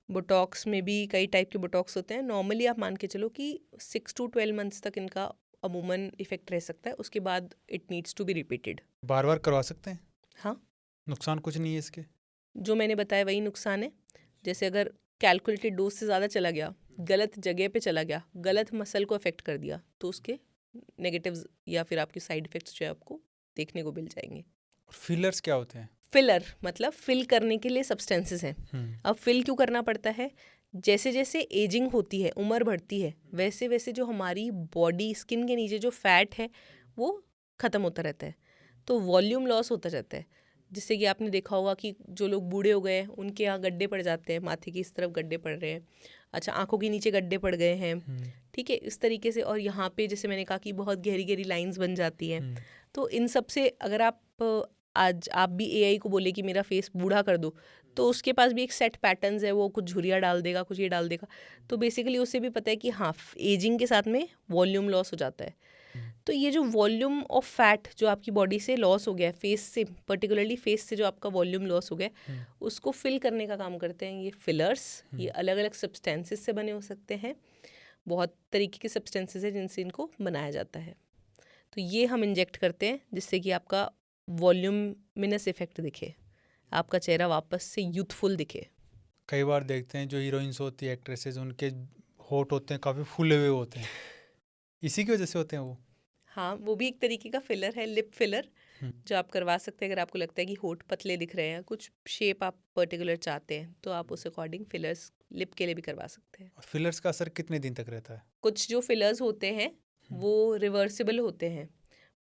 बोटॉक्स में भी कई टाइप के बोटॉक्स होते हैं। नॉर्मली आप मान के चलो कि 6 to 12 मंथ्स तक इनका अमूमन इफेक्ट रह सकता है, उसके बाद it needs to be repeated. बार बार करवा सकते हैं? हाँ, नुकसान कुछ नहीं है इसके? जो मैंने बताया वही नुकसान है। जैसे अगर कैलकुलेटेड डोज से ज़्यादा चला गया, गलत जगह पे चला गया, गलत मसल को अफेक्ट कर दिया, तो उसके नेगेटिव्स या फिर आपके साइड इफेक्ट्स जो है आपको देखने को मिल जाएंगे। फिलर्स क्या होते हैं? फिलर मतलब फिल करने के लिए सब्सटेंसेस हैं। अब फिल क्यों करना पड़ता है? जैसे जैसे एजिंग होती है, उम्र बढ़ती है, वैसे वैसे जो हमारी बॉडी स्किन के नीचे जो फैट है वो ख़त्म होता रहता है, तो वॉल्यूम लॉस होता जाता है। जिससे कि आपने देखा होगा कि जो लोग बूढ़े हो गए हैं उनके यहाँ गड्ढे पड़ जाते हैं, माथे की इस तरफ गड्ढे पड़ रहे हैं, अच्छा आंखों के नीचे गड्ढे पड़ गए हैं, ठीक है, इस तरीके से। और यहाँ पे जैसे मैंने कहा कि बहुत गहरी गहरी लाइंस बन जाती हैं। तो इन सब से अगर आप आज आप भी एआई को बोले कि मेरा फेस बूढ़ा कर दो, तो उसके पास भी एक सेट पैटर्न्स है, वो कुछ झुर्रियाँ डाल देगा, कुछ ये डाल देगा। तो बेसिकली उसे भी पता है कि हाँ, एजिंग के साथ में वॉल्यूम लॉस हो जाता है। तो ये जो वॉल्यूम ऑफ फैट जो आपकी बॉडी से लॉस हो गया है, फेस से, पर्टिकुलरली फेस से जो आपका वॉल्यूम लॉस हो गया है, उसको फिल करने का काम करते हैं ये फिलर्स। ये अलग अलग सब्सटेंसेस से बने हो सकते हैं, बहुत तरीके के सब्सटेंसेस हैं जिनसे इनको बनाया जाता है। तो ये हम इंजेक्ट करते हैं जिससे कि आपका वॉल्यूमिनस इफेक्ट दिखे, आपका चेहरा वापस से यूथफुल दिखे। कई बार देखते हैं जो हीरोइंस होती है, एक्ट्रेसेस, उनके होठ होते हैं काफ़ी फूले हुए होते हैं, इसी की वजह से होते हैं वो? हाँ, वो भी एक तरीके का फिलर है, लिप फिलर, जो आप करवा सकते हैं अगर आपको लगता है कि होठ पतले दिख रहे हैं, कुछ शेप आप पर्टिकुलर चाहते हैं, तो आप उस अकॉर्डिंग फिलर्स लिप के लिए भी करवा सकते हैं। और फिलर्स का असर कितने दिन तक रहता है? कुछ जो फिलर्स होते हैं वो रिवर्सिबल होते हैं।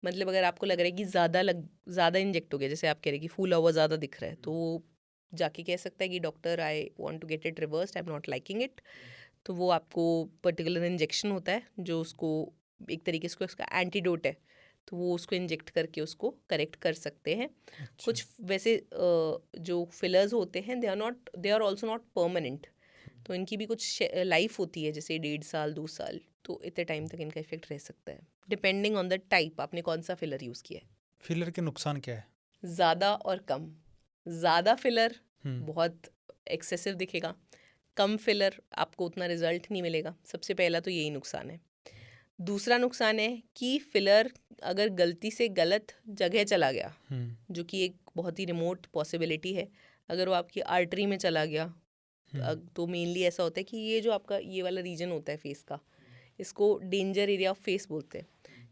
मतलब अगर आपको लग रहा है कि ज़्यादा इंजेक्ट हो गया, जैसे आप कह रहे हैं कि फूला हुआ ज़्यादा दिख रहा है, तो वो जाके कह सकता है कि doctor I want to get it reversed, I am not liking it. तो वो आपको पर्टिकुलर इंजेक्शन होता है जो उसको एक तरीके से उसका एंटीडोट है, तो वो उसको इंजेक्ट करके उसको करेक्ट कर सकते हैं। अच्छा। कुछ वैसे जो फिलर्स होते हैं they are also not permanent, तो इनकी भी कुछ लाइफ होती है, जैसे 1.5 साल 2 साल, तो इतने टाइम तक इनका इफेक्ट रह सकता है, डिपेंडिंग ऑन द टाइप, आपने कौन सा फिलर यूज़ किया है। फिलर के नुकसान क्या है? ज़्यादा और कम। ज़्यादा फिलर हम्म। बहुत एक्सेसिव दिखेगा, कम फिलर आपको उतना रिजल्ट नहीं मिलेगा। सबसे पहला तो यही नुकसान है। दूसरा नुकसान है कि फिलर अगर गलती से गलत जगह चला गया, जो कि एक बहुत ही रिमोट पॉसिबिलिटी है, अगर वो आपकी आर्टरी में चला गया, तो मेनली ऐसा होता है कि ये जो आपका ये वाला रीजन होता है फेस का, इसको डेंजर एरिया ऑफ फेस बोलते हैं,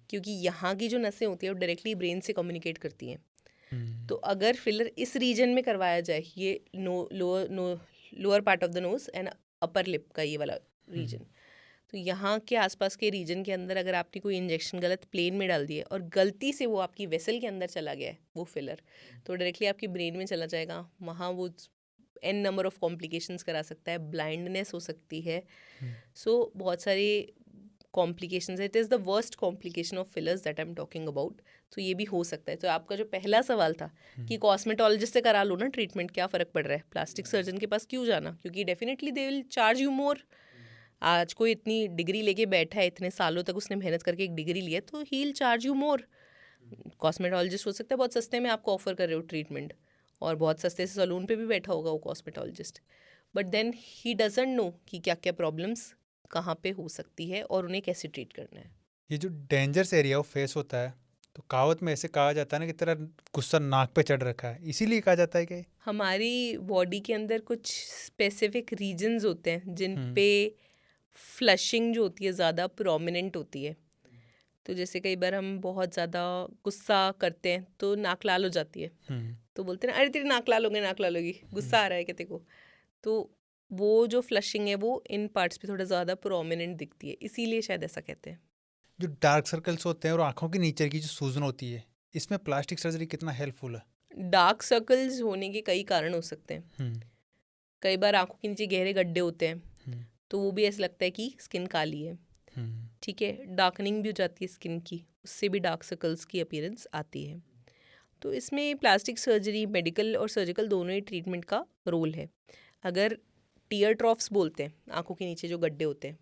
क्योंकि यहाँ की जो नसें होती हैं वो डायरेक्टली ब्रेन से कम्युनिकेट करती हैं। तो अगर फिलर इस रीजन में करवाया जाए, ये lower part of the nose and upper lip का ये वाला रीजन, तो यहाँ के आसपास के रीजन के अंदर अगर आपने कोई इंजेक्शन गलत प्लेन में डाल दिया और गलती से वो आपकी वेसल के अंदर चला गया है वो फिलर, तो डायरेक्टली आपकी ब्रेन में चला जाएगा। वहाँ वो एन नंबर ऑफ कॉम्प्लिकेशंस करा सकता है, ब्लाइंडनेस हो सकती है। सो बहुत सारे कॉम्प्लिकेशंस है। It is the worst complication of fillers that I am talking about. तो ये भी हो सकता है। तो आपका जो पहला सवाल था कि कॉस्मेटोलॉजिस्ट से करा लो ना ट्रीटमेंट, क्या फ़र्क पड़ रहा है, प्लास्टिक सर्जन के पास क्यों जाना, क्योंकि definitely they will charge you more. आज कोई इतनी डिग्री लेके बैठा है, इतने सालों तक उसने मेहनत करके एक डिग्री ली है, तो he will charge you more. Cosmetologist हो सकता है बहुत सस्ते में आपको ऑफर कर रहे हो ट्रीटमेंट, और बहुत सस्ते से सलून पे भी बैठा होगा वो cosmetologist, but then he doesn't know कि क्या क्या प्रॉब्लम्स कहाँ पे हो सकती है और उन्हें कैसे ट्रीट करना है। ये जो डेंजरस एरिया ऑफ फेस होता है, तो कहावत में ऐसे कहा जाता है ना कि तेरा गुस्सा नाक पे चढ़ रखा है, इसीलिए कहा जाता है कि हमारी बॉडी के अंदर कुछ स्पेसिफिक रीजन्स होते हैं जिन हम्म। पे फ्लशिंग जो होती है ज़्यादा प्रोमिनेंट होती है। तो जैसे कई बार हम बहुत ज़्यादा गुस्सा करते हैं तो नाक लाल हो जाती है, तो बोलते हैं ना, अरे तेरी नाक लाल हो गई, नाक लाल होगी, गुस्सा आ रहा है क्या तेरे को। तो वो जो फ्लशिंग है वो इन पार्ट्स पे थोड़ा ज़्यादा प्रोमिनेंट दिखती है, इसीलिए शायद ऐसा कहते हैं। जो डार्क सर्कल्स होते हैं और आंखों के नीचे की जो सूजन होती है, इसमें प्लास्टिक सर्जरी कितना हेल्पफुल है? डार्क सर्कल्स होने के कई कारण हो सकते हैं। हम्म। कई बार आंखों के नीचे गहरे गड्ढे होते हैं, हम्म। तो वो भी ऐसा लगता है कि स्किन काली है। हम्म। ठीक है, डार्कनिंग भी हो जाती है स्किन की, उससे भी डार्क सर्कल्स की अपीयरेंस आती है। तो इसमें प्लास्टिक सर्जरी, मेडिकल और सर्जिकल दोनों ही ट्रीटमेंट का रोल है। अगर टीयर ट्रॉफ्स बोलते हैं आंखों के नीचे जो गड्ढे होते हैं,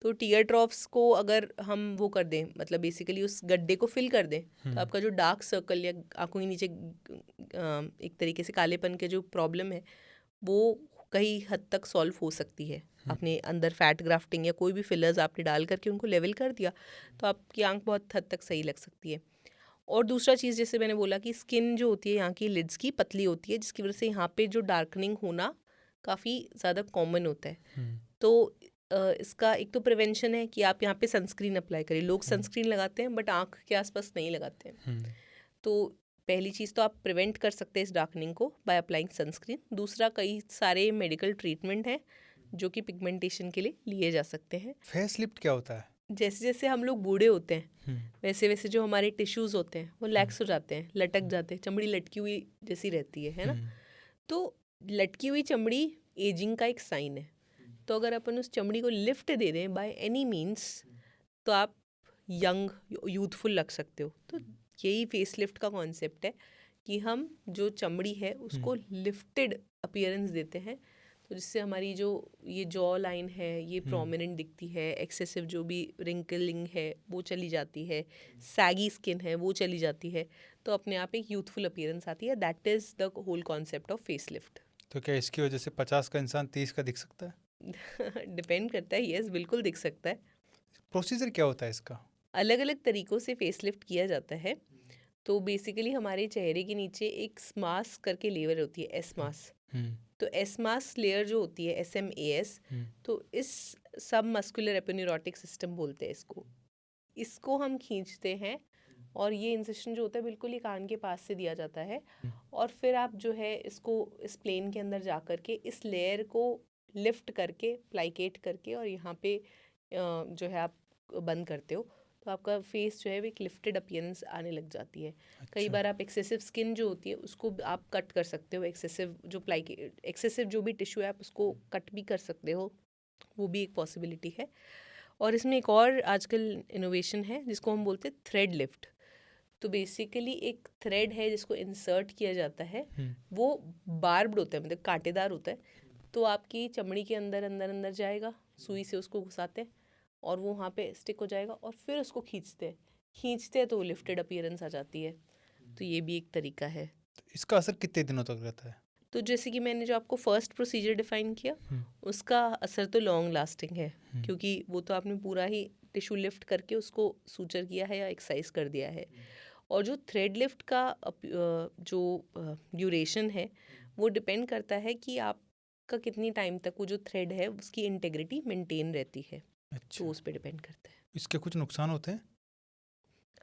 तो टीयर ट्रॉफ्स को अगर हम वो कर दें, मतलब बेसिकली उस गड्ढे को फिल कर दें, तो आपका जो डार्क सर्कल या आंखों के नीचे एक तरीके से कालेपन के जो प्रॉब्लम है वो कई हद तक सॉल्व हो सकती है। अपने अंदर फैट ग्राफ्टिंग या कोई भी फिलर्स आपने डाल करके उनको लेवल कर दिया, तो आपकी आंख बहुत हद तक सही लग सकती है। और दूसरा चीज़, जैसे मैंने बोला कि स्किन जो होती है यहाँ की लिड्स की पतली होती है, जिसकी वजह से यहाँ पे जो डार्कनिंग होना काफ़ी ज़्यादा कॉमन होता है। तो इसका एक तो प्रिवेंशन है कि आप यहाँ पे सनस्क्रीन अप्लाई करें। लोग सनस्क्रीन लगाते हैं बट आँख के आसपास नहीं लगाते हैं। तो पहली चीज़ तो आप प्रिवेंट कर सकते हैं इस डार्कनिंग को बाय अप्लाइंग सनस्क्रीन। दूसरा, कई सारे मेडिकल ट्रीटमेंट हैं जो कि पिगमेंटेशन के लिए लिए जा सकते हैं। फेस लिफ्ट क्या होता है? जैसे जैसे हम लोग बूढ़े होते हैं वैसे वैसे जो हमारे टिश्यूज़ होते हैं वो लैक्स हो जाते हैं, लटक जाते हैं, चमड़ी लटकी हुई जैसी रहती है ना। तो लटकी हुई चमड़ी एजिंग का एक साइन है। तो अगर अपन उस चमड़ी को लिफ्ट दे दें बाय एनी मीन्स, तो आप यंग यूथफुल लग सकते हो। तो यही फेस लिफ्ट का कॉन्सेप्ट है कि हम जो चमड़ी है उसको लिफ्टेड अपीयरेंस देते हैं, तो जिससे हमारी जो ये जॉ लाइन है ये प्रोमिनेंट दिखती है, एक्सेसिव जो भी रिंकलिंग है वो चली जाती है, सैगी स्किन है वो चली जाती है, तो अपने आप एक यूथफुल अपीयरेंस आती है। That is the whole concept of face lift. तो क्या इसकी वजह से 50 का इंसान 30 का दिख सकता है? डिपेंड करता है, यस बिल्कुल दिख सकता है। प्रोसीजर क्या होता है इसका? अलग अलग तरीक़ों से फेस लिफ्ट किया जाता है। तो बेसिकली हमारे चेहरे के नीचे एक स्मास करके लेयर होती है, एस मास। तो एस मास लेयर जो होती है, SMAS, तो इस सब मस्कुलर एपिन्यूरोटिक सिस्टम बोलते हैं इसको। इसको हम खींचते हैं और ये इंसेशन जो होता है बिल्कुल ही कान के पास से दिया जाता है, और फिर आप जो है इसको इस प्लेन के अंदर जा कर के इस लेयर को लिफ्ट करके प्लाइकेट करके और यहाँ पे जो है आप बंद करते हो, तो आपका फेस जो है वो एक लिफ्टेड अपीयरेंस आने लग जाती है। कई बार आप एक्सेसिव स्किन जो होती है उसको आप कट कर सकते हो, एक्सेसिव जो भी टिश्यू है आप उसको कट भी कर सकते हो, वो भी एक पॉसिबिलिटी है। और इसमें एक और आजकल इनोवेशन है जिसको हम बोलते हैं थ्रेड लिफ्ट। तो बेसिकली एक थ्रेड है जिसको इंसर्ट किया जाता है, हम्म, वो बार्ब्ड होता है, मतलब कांटेदार होता है। तो आपकी चमड़ी के अंदर अंदर अंदर जाएगा, सुई से उसको घुसाते हैं और वो वहाँ पे स्टिक हो जाएगा और फिर उसको खींचते हैं तो लिफ्टेड अपीयरेंस आ जाती है। तो ये भी एक तरीका है। तो इसका असर कितने दिनों तक रहता है? तो जैसे कि मैंने जो आपको फर्स्ट प्रोसीजर डिफाइन किया, उसका असर तो लॉन्ग लास्टिंग है, क्योंकि वो तो आपने पूरा ही टिश्यू लिफ्ट करके उसको सूचर किया है या एक्सरसाइज कर दिया है। और जो थ्रेड लिफ्ट का जो ड्यूरेशन है वो डिपेंड करता है कि आपका कितनी टाइम तक वो जो थ्रेड है उसकी इंटेग्रिटी मेंटेन रहती है। अच्छा, तो उस पर डिपेंड करता है। इसके कुछ नुकसान होते हैं?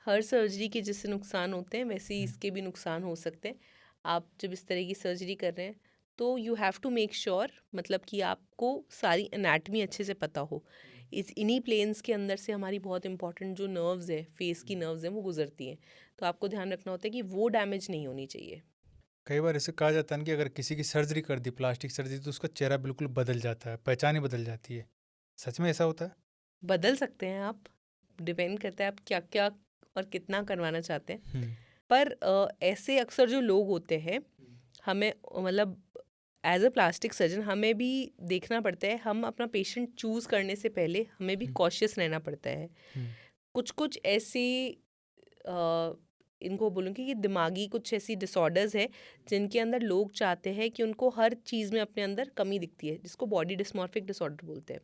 हर सर्जरी के जैसे नुकसान होते हैं वैसे ही इसके भी नुकसान हो सकते हैं। आप जब इस तरह की सर्जरी कर रहे हैं तो you have to make sure, मतलब कि आपको सारी एनाटमी अच्छे से पता हो। इन्हीं प्लेन्स के अंदर से हमारी बहुत इंपॉर्टेंट जो नर्व्स है, फेस की नर्व्स हैं, वो गुजरती हैं। तो आपको ध्यान रखना होता है कि वो डैमेज नहीं होनी चाहिए। कई बार ऐसे कहा जाता है ना कि अगर किसी की सर्जरी कर दी, प्लास्टिक सर्जरी, तो उसका चेहरा बिल्कुल बदल जाता है, पहचान ही बदल जाती है। सच में ऐसा होता है? बदल सकते हैं आप, डिपेंड करता है आप क्या क्या और कितना करवाना चाहते हैं। हम्म, पर ऐसे अक्सर जो लोग होते हैं, हमें मतलब एज अ प्लास्टिक सर्जन हमें भी देखना पड़ता है। हम अपना पेशेंट चूज़ करने से पहले हमें भी कॉशियस रहना पड़ता है। हम्म, कुछ कुछ ऐसी इनको बोलूँगी कि दिमागी कुछ ऐसी डिसऑर्डर्स है जिनके अंदर लोग चाहते हैं कि उनको हर चीज़ में अपने अंदर कमी दिखती है, जिसको बॉडी डिस्मॉर्फिक डिसऑर्डर बोलते हैं।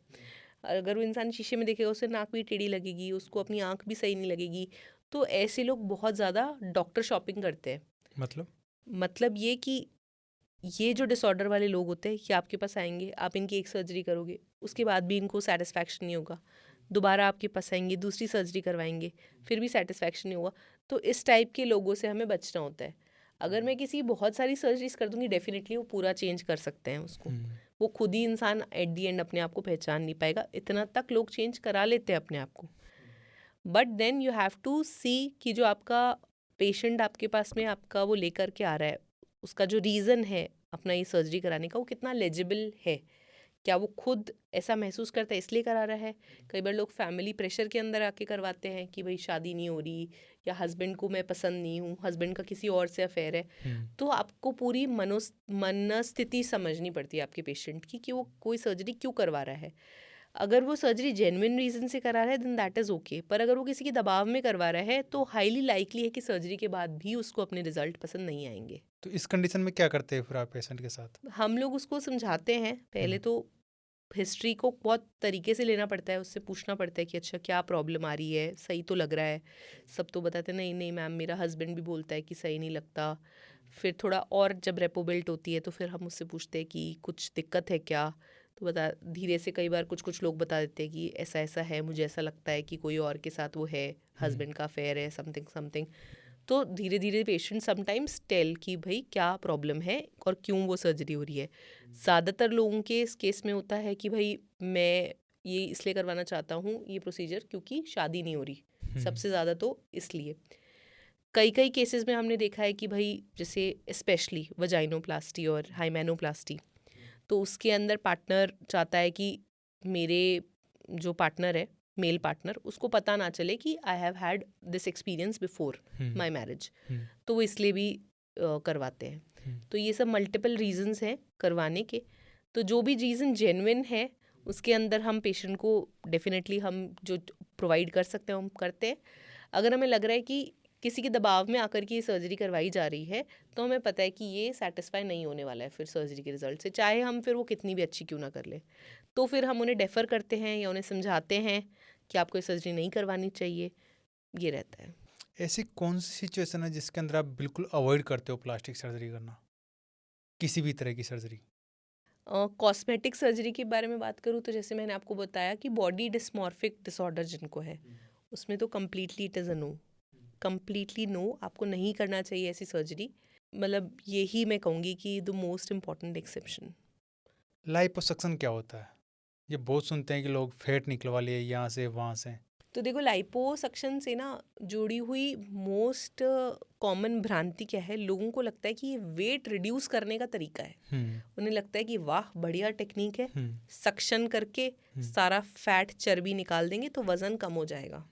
अगर वो इंसान शीशे में देखेगा उसे नाक भी टेढ़ी लगेगी, उसको अपनी आँख भी सही नहीं लगेगी। तो ऐसे लोग बहुत ज़्यादा डॉक्टर शॉपिंग करते हैं। मतलब ये कि ये जो डिसऑर्डर वाले लोग होते हैं ये आपके पास आएंगे, आप इनकी एक सर्जरी करोगे, उसके बाद भी इनको सेटिस्फैक्शन नहीं होगा, दोबारा आपके पास आएंगे, दूसरी सर्जरी करवाएंगे, फिर भी सेटिस्फैक्शन नहीं होगा। तो इस टाइप के लोगों से हमें बचना होता है। अगर मैं किसी बहुत सारी सर्जरीज कर दूंगी, डेफिनेटली वो पूरा चेंज कर सकते हैं उसको। वो खुद ही इंसान एट दी एंड अपने आप को पहचान नहीं पाएगा, इतना तक लोग चेंज करा लेते हैं अपने आप को। But then you have to see कि जो आपका पेशेंट आपके पास में आपका वो लेकर के आ रहा है, उसका जो रीज़न है अपना ये सर्जरी कराने का, वो कितना लेजिबल है। क्या वो खुद ऐसा महसूस करता है इसलिए करा रहा है? कई बार लोग फैमिली प्रेशर के अंदर आके करवाते हैं कि भाई शादी नहीं हो रही, या हस्बैंड को मैं पसंद नहीं हूँ, हस्बैंड का किसी और से अफेयर है। तो आपको पूरी मनस्थिति समझनी पड़ती है आपके पेशेंट की कि वो कोई सर्जरी क्यों करवा रहा है। अगर वो सर्जरी जेन्युइन रीज़न से करा रहा है देन दैट इज़ ओके, पर अगर वो किसी के दबाव में करवा रहा है तो हाईली लाइकली है कि सर्जरी के बाद भी उसको अपने रिजल्ट पसंद नहीं आएंगे। तो इस कंडीशन में क्या करते हैं फिर आप पेशेंट के साथ? हम लोग उसको समझाते हैं। पहले तो हिस्ट्री को बहुत तरीके से लेना पड़ता है, उससे पूछना पड़ता है कि अच्छा क्या प्रॉब्लम आ रही है, सही तो लग रहा है। सब तो बताते नहीं नहीं मैम, मेरा हस्बैंड भी बोलता है कि सही नहीं लगता। फिर थोड़ा और जब रेपो बिल्ट होती है तो फिर हम उससे पूछते हैं कि कुछ दिक्कत है क्या। तो बता धीरे से कई बार कुछ कुछ लोग बता देते हैं कि ऐसा ऐसा है, मुझे ऐसा लगता है कि कोई और के साथ वो है, हस्बैंड का अफेयर है, समथिंग समथिंग। तो धीरे धीरे पेशेंट समटाइम्स टेल कि भाई क्या प्रॉब्लम है और क्यों वो सर्जरी हो रही है। ज़्यादातर लोगों के इस केस में होता है कि भाई मैं ये इसलिए करवाना चाहता हूँ ये प्रोसीजर क्योंकि शादी नहीं हो रही, सबसे ज़्यादा तो इसलिए। कई कई केसेस में हमने देखा है कि भाई जैसे स्पेशली वजाइनोप्लास्टी और हाइमेनोप्लास्टी, तो उसके अंदर पार्टनर चाहता है कि मेरे जो पार्टनर है, मेल पार्टनर, उसको पता ना चले कि I have had this experience before my marriage. तो वो इसलिए भी करवाते हैं। तो ये सब मल्टीपल रीजंस हैं करवाने के। तो जो भी रीज़न जेन्युइन है उसके अंदर हम पेशेंट को डेफिनेटली हम जो प्रोवाइड कर सकते हैं हम करते हैं। अगर हमें लग रहा है कि किसी के दबाव में आकर के ये सर्जरी करवाई जा रही है तो हमें पता है कि ये सेटिस्फाई नहीं होने वाला है फिर सर्जरी के रिजल्ट से, चाहे हम फिर वो कितनी भी अच्छी क्यों ना कर ले, तो फिर हम उन्हें डेफ़र करते हैं या उन्हें समझाते हैं कि आपको ये सर्जरी नहीं करवानी चाहिए। ये रहता है। ऐसी कौन सी सिचुएशन है जिसके अंदर आप बिल्कुल अवॉइड करते हो प्लास्टिक सर्जरी करना, किसी भी तरह की सर्जरी? कॉस्मेटिक सर्जरी के बारे में बात करूँ तो जैसे मैंने आपको बताया कि बॉडी डिस्मॉर्फिक डिसऑर्डर जिनको है उसमें तो completely it is a no, completely no, आपको नहीं करना चाहिए ऐसी सर्जरी। मतलब यही मैं कहूँगी कि the most important exception. Liposuction क्या होता है? ये बहुत सुनते हैं कि लोग फैट निकलवा लिए यहाँ से वहाँ से। तो देखो लाइपोसक्शन से ना जुड़ी हुई मोस्ट कॉमन भ्रांति क्या है, लोगों को लगता है कि ये वेट रिड्यूस करने का तरीका है। उन्हें लगता है कि वाह बढ़िया टेक्निक है, सक्शन करके सारा फैट चर्बी निकाल देंगे तो वज़न कम हो जाएगा।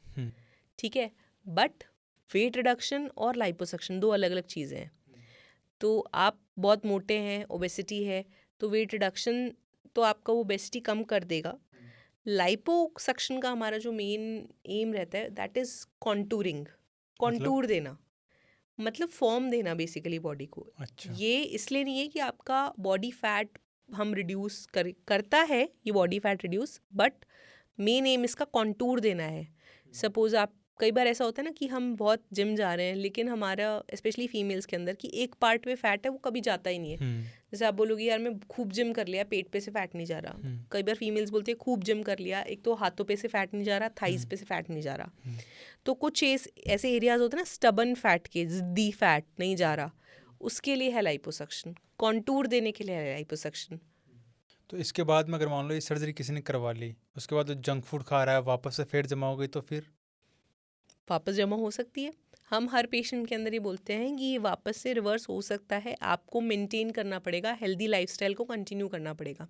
ठीक है, बट वेट रिडक्शन और लाइपोसक्शन 2 अलग अलग चीज़ें हैं। तो आप बहुत मोटे हैं, ओबेसिटी है, तो वेट रिडक्शन तो आपका वो ओबेसिटी कम कर देगा। लाइपोसक्शन का हमारा जो मेन एम रहता है दैट इज़ कॉन्टूरिंग, कॉन्टूर देना, मतलब फॉर्म देना बेसिकली बॉडी को। अच्छा। ये इसलिए नहीं है कि आपका बॉडी फैट हम रिड्यूस करता है ये body fat reduce, but main M इसका कॉन्टूर देना है। सपोज आप, कई बार ऐसा होता है ना कि हम बहुत जिम जा रहे हैं लेकिन हमारा स्पेशली फीमेल्स के अंदर कि एक पार्ट पे फैट है वो कभी जाता ही नहीं है। जैसे आप बोलोगे यार मैं खूब जिम कर लिया, पेट पे से फैट नहीं जा रहा। कई बार फीमेल्स बोलती है खूब जिम कर लिया, एक तो हाथों पे से फैट नहीं जा रहा, थाइस पे से फैट नहीं जा रहा। तो कुछ ऐसे एरियाज होते हैं ना स्टबन फैट के, जिद्दी फैट नहीं जा रहा, उसके लिए है लाइपोसक्शन, कॉन्टूर देने के लिए है लाइपोसक्शन। तो इसके बाद में अगर मान लो ये सर्जरी किसी ने करवा ली, उसके बाद वो जंक फूड खा रहा है, वापस से फैट जमा हो गई, तो फिर वापस जमा हो सकती है। हम हर पेशेंट के अंदर ये बोलते हैं कि ये वापस से रिवर्स हो सकता है, आपको मेंटेन करना पड़ेगा, हेल्दी लाइफस्टाइल को कंटिन्यू करना पड़ेगा।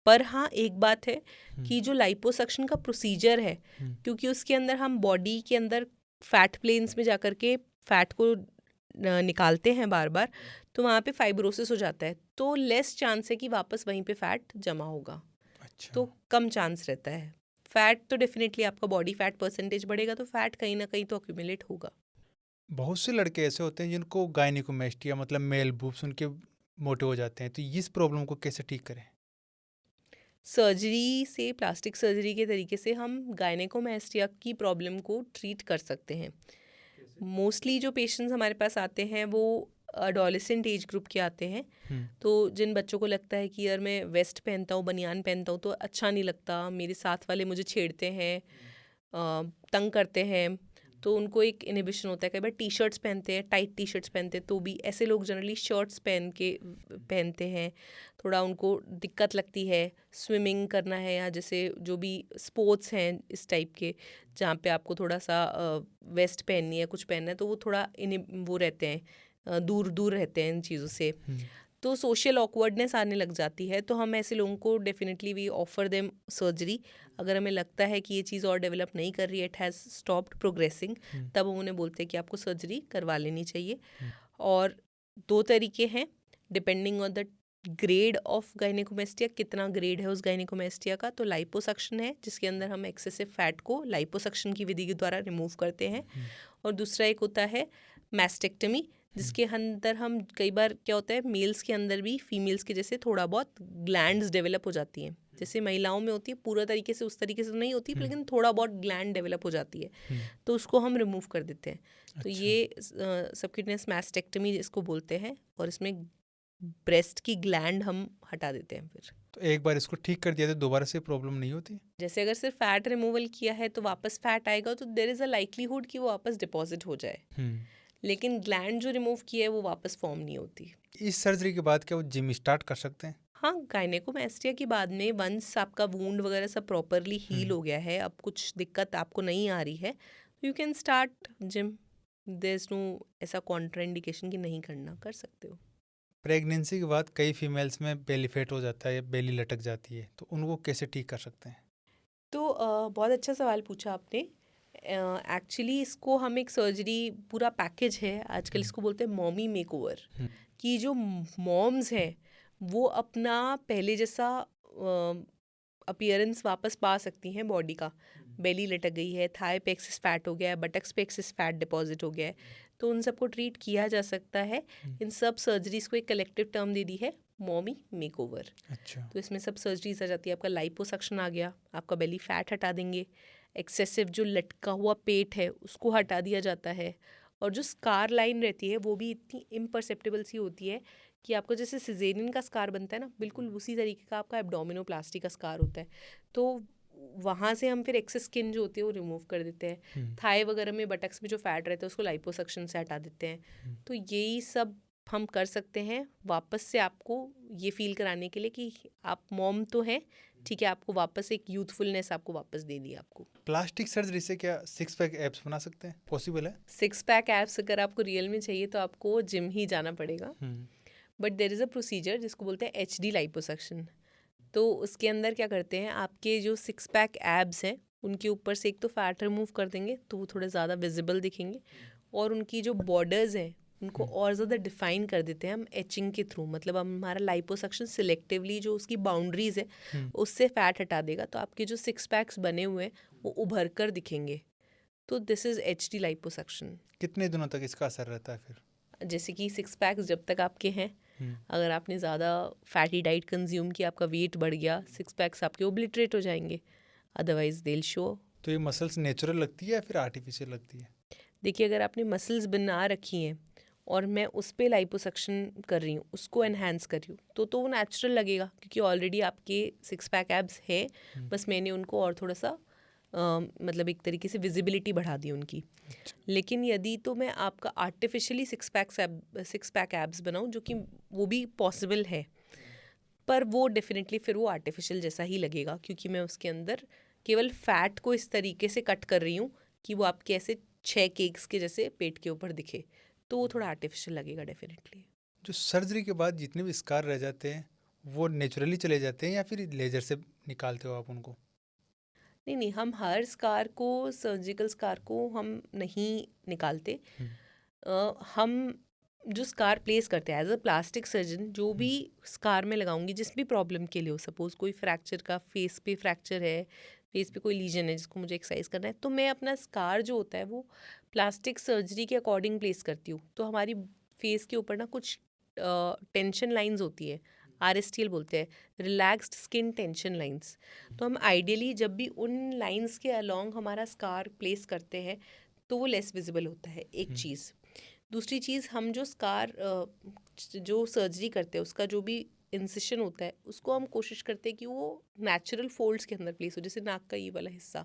पर हाँ एक बात है कि जो लाइपोसक्शन का प्रोसीजर है, क्योंकि उसके अंदर हम बॉडी के अंदर फैट प्लेन्स में जाकर के फैट को निकालते हैं बार बार, तो वहाँ पे फाइब्रोसिस हो जाता है, तो लेस चांस है कि वापस वहीं पे फैट जमा होगा। अच्छा। तो कम चांस रहता है। फैट तो डेफिनेटली आपका बॉडी फैट परसेंटेज बढ़ेगा तो फैट कहीं ना कहीं तो अक्यूमुलेट होगा। बहुत से लड़के ऐसे होते हैं जिनको गायनिकोमेस्टिया मतलब मेल बूब्स उनके मोटे हो जाते हैं, तो इस प्रॉब्लम को कैसे ठीक करें? सर्जरी से, प्लास्टिक सर्जरी के तरीके से हम गायनेकोमेस्टिया की प्रॉब्लम को ट्रीट कर सकते हैं। मोस्टली जो पेशेंट्स हमारे पास आते हैं वो अडोलेसेंट एज ग्रुप के आते हैं। तो जिन बच्चों को लगता है कि यार मैं वेस्ट पहनता हूँ, बनियान पहनता हूँ तो अच्छा नहीं लगता, मेरे साथ वाले मुझे छेड़ते हैं, तंग करते हैं, तो उनको एक इनहिबिशन होता है। कई बार टी शर्ट्स पहनते हैं, टाइट टी शर्ट्स पहनते हैं, तो भी ऐसे लोग जनरली शर्ट्स पहनते हैं, थोड़ा उनको दिक्कत लगती है। स्विमिंग करना है या जैसे जो भी स्पोर्ट्स हैं इस टाइप के जहाँ पे आपको थोड़ा सा वेस्ट पहननी है, कुछ पहनना है, तो वो थोड़ा वो रहते हैं, दूर दूर रहते हैं इन चीज़ों से। तो सोशल ऑकवर्डनेस आने लग जाती है, तो हम ऐसे लोगों को definitely we offer them surgery. अगर हमें लगता है कि ये चीज़ और डेवलप नहीं कर रही है, इट हैज़ स्टॉप्ड प्रोग्रेसिंग, तब हम उन्हें बोलते हैं कि आपको सर्जरी करवा लेनी चाहिए। और 2 तरीके हैं depending on the grade of gynaecomastia, कितना ग्रेड है उस गायनेकोमेस्टिया का। तो लाइपोसक्शन है जिसके अंदर हम एक्सेसिव फैट को लाइपोसक्शन की विधि के द्वारा रिमूव करते हैं, और दूसरा एक होता है मैस्टेक्टमी, जिसके अंदर हम कई बार क्या होता है मेल्स के अंदर भी फीमेल्स के जैसे थोड़ा बहुत ग्लैंड्स डेवलप हो जाती हैं, जैसे महिलाओं में होती है, पूरा तरीके से उस तरीके से नहीं होती लेकिन थोड़ा बहुत ग्लैंड डेवलप हो जाती है, तो उसको हम रिमूव कर देते हैं। तो ये सबक्यूटेनियस मैस्टेक्टमी इसको बोलते हैं, और इसमें ब्रेस्ट की ग्लैंड हम हटा देते हैं। फिर तो एक बार इसको ठीक कर दिया तो दोबारा से प्रॉब्लम नहीं होती? जैसे अगर सिर्फ फैट रिमूवल किया है तो वापस फैट आएगा, तो देयर इज़ अ लाइकलीहुड कि वो वापस डिपॉजिट हो जाए, लेकिन ग्लैंड जो रिमूव की है वो वापस फॉर्म नहीं होती। इस सर्जरी के बाद क्या वो जिम स्टार्ट कर सकते हैं? हाँ, गायनेकोमेस्टिया के बाद में वंस आपका वूंड वगैरह सब प्रॉपरली हील हो गया है, अब कुछ दिक्कत आपको नहीं आ रही है, you can start gym. There is no ऐसा कॉन्ट्राइंडिकेशन कि नहीं करना, कर सकते हो। प्रेगनेंसी के बाद कई फीमेल्स में बेली फैट हो जाता है या बेली लटक जाती है, तो उनको कैसे ठीक कर सकते हैं? तो बहुत अच्छा सवाल पूछा आपने। एक्चुअली इसको हम एक सर्जरी पूरा पैकेज है, आजकल इसको बोलते हैं मॉमी मेकओवर, कि जो मॉम्स हैं वो अपना पहले जैसा अपीयरेंस वापस पा सकती हैं बॉडी का। बेली लटक गई है, थाई पे एक्सेस फैट हो गया है, बटक्स पे एक्सेस फैट डिपॉजिट हो गया है, तो उन सबको ट्रीट किया जा सकता है। इन सब सर्जरीज को एक कलेक्टिव टर्म दे दी है मॉमी मेकओवर। अच्छा। तो इसमें सब सर्जरीज आ जाती है। आपका लाइपोसक्शन आ गया, आपका बेली फैट हटा देंगे, एक्सेसिव जो लटका हुआ पेट है उसको हटा दिया जाता है, और जो स्कार लाइन रहती है वो भी इतनी इम्परसेप्टिबल सी होती है कि आपको जैसे सिजेरियन का स्कार बनता है ना, बिल्कुल उसी तरीके का आपका एब्डोमिनोप्लास्टी का स्कार होता है। तो वहाँ से हम फिर एक्सेस स्किन जो होती है वो रिमूव कर देते हैं। थाई वगैरह में, बटक्स में जो फैट रहता है उसको लाइपोसक्शन से हटा देते हैं। तो यही सब हम कर सकते हैं वापस से आपको ये फील कराने के लिए कि आप मॉम तो हैं, ठीक है, आपको वापस एक यूथफुलनेस आपको वापस दे दी आपको। प्लास्टिक सर्जरी से क्या 6 पैक एब्स बना सकते हैं? पॉसिबल है? 6 पैक एब्स अगर आपको रियल में चाहिए तो आपको जिम ही जाना पड़ेगा, but there is a procedure जिसको बोलते हैं HD लाइपोसक्शन। तो उसके अंदर क्या करते हैं, आपके जो 6 पैक एब्स हैं उनके ऊपर से एक तो फैट रिमूव कर देंगे तो वो थोड़े ज़्यादा विजिबल दिखेंगे, और उनकी जो बॉर्डर्स हैं उनको और ज़्यादा डिफाइन कर देते हैं हम एचिंग के थ्रू। मतलब हम हमारा लाइपोसक्शन सिलेक्टिवली जो उसकी बाउंड्रीज है उससे फैट हटा देगा, तो आपके जो 6 पैक्स बने हुए हैं वो उभर कर दिखेंगे। तो दिस इज़ HD लाइपोसक्शन। कितने दिनों तक इसका असर रहता है फिर? जैसे कि 6 पैक्स जब तक आपके हैं, अगर आपने ज़्यादा फैटी डाइट कंज्यूम किया, आपका वेट बढ़ गया, 6 पैक्स आपके ओब्लिटरेट हो जाएंगे, अदरवाइज दे विल शो। तो ये मसल्स नेचुरल लगती है या फिर आर्टिफिशियल लगती है? देखिए, अगर आपने मसल्स बना रखी हैं और मैं उस पर लाइपोसक्शन कर रही हूँ, उसको एनहांस कर रही हूँ, तो वो नेचुरल लगेगा क्योंकि ऑलरेडी आपके 6 पैक एब्स है, बस मैंने उनको और थोड़ा सा मतलब एक तरीके से विजिबिलिटी बढ़ा दी उनकी। लेकिन यदि तो मैं आपका आर्टिफिशियली 6 पैक एब्स बनाऊँ, जो कि वो भी पॉसिबल है, पर वो डेफिनेटली फिर वो आर्टिफिशियल जैसा ही लगेगा क्योंकि मैं उसके अंदर केवल फैट को इस तरीके से कट कर रही हूँ कि वो आपके ऐसे 6 केक्स के जैसे पेट के ऊपर दिखे, तो वो थोड़ा आर्टिफिशियल लगेगा डेफिनेटली। जो सर्जरी के बाद जितने भी स्कार रह जाते हैं वो नेचुरली चले जाते हैं या फिर लेजर से निकालते हो आप उनको? नहीं नहीं, हम हर स्कार को, सर्जिकल स्कार को हम नहीं निकालते। हम जो स्कार प्लेस करते हैं एज अ प्लास्टिक सर्जन, जो भी स्कार में लगाऊंगी जिस भी प्रॉब्लम के लिए हो, सपोज कोई फ्रैक्चर का, फेस पे फ्रैक्चर है, फेस पे कोई लीजन है जिसको मुझे एक्सरसाइज करना है, तो मैं अपना स्कार जो होता है वो प्लास्टिक सर्जरी के अकॉर्डिंग प्लेस करती हूँ। तो हमारी फेस के ऊपर ना कुछ टेंशन लाइंस होती है, RSTL बोलते हैं, रिलैक्स्ड स्किन टेंशन लाइंस। तो हम आइडियली जब भी उन लाइंस के अलोंग हमारा स्कार प्लेस करते हैं तो वो लेस विजिबल होता है, एक चीज़। दूसरी चीज़, हम जो स्कार जो सर्जरी करते हैं उसका जो भी इंसिशन होता है उसको हम कोशिश करते हैं कि वो नेचुरल फोल्ड्स के अंदर प्लेस हो। जैसे नाक का ये वाला हिस्सा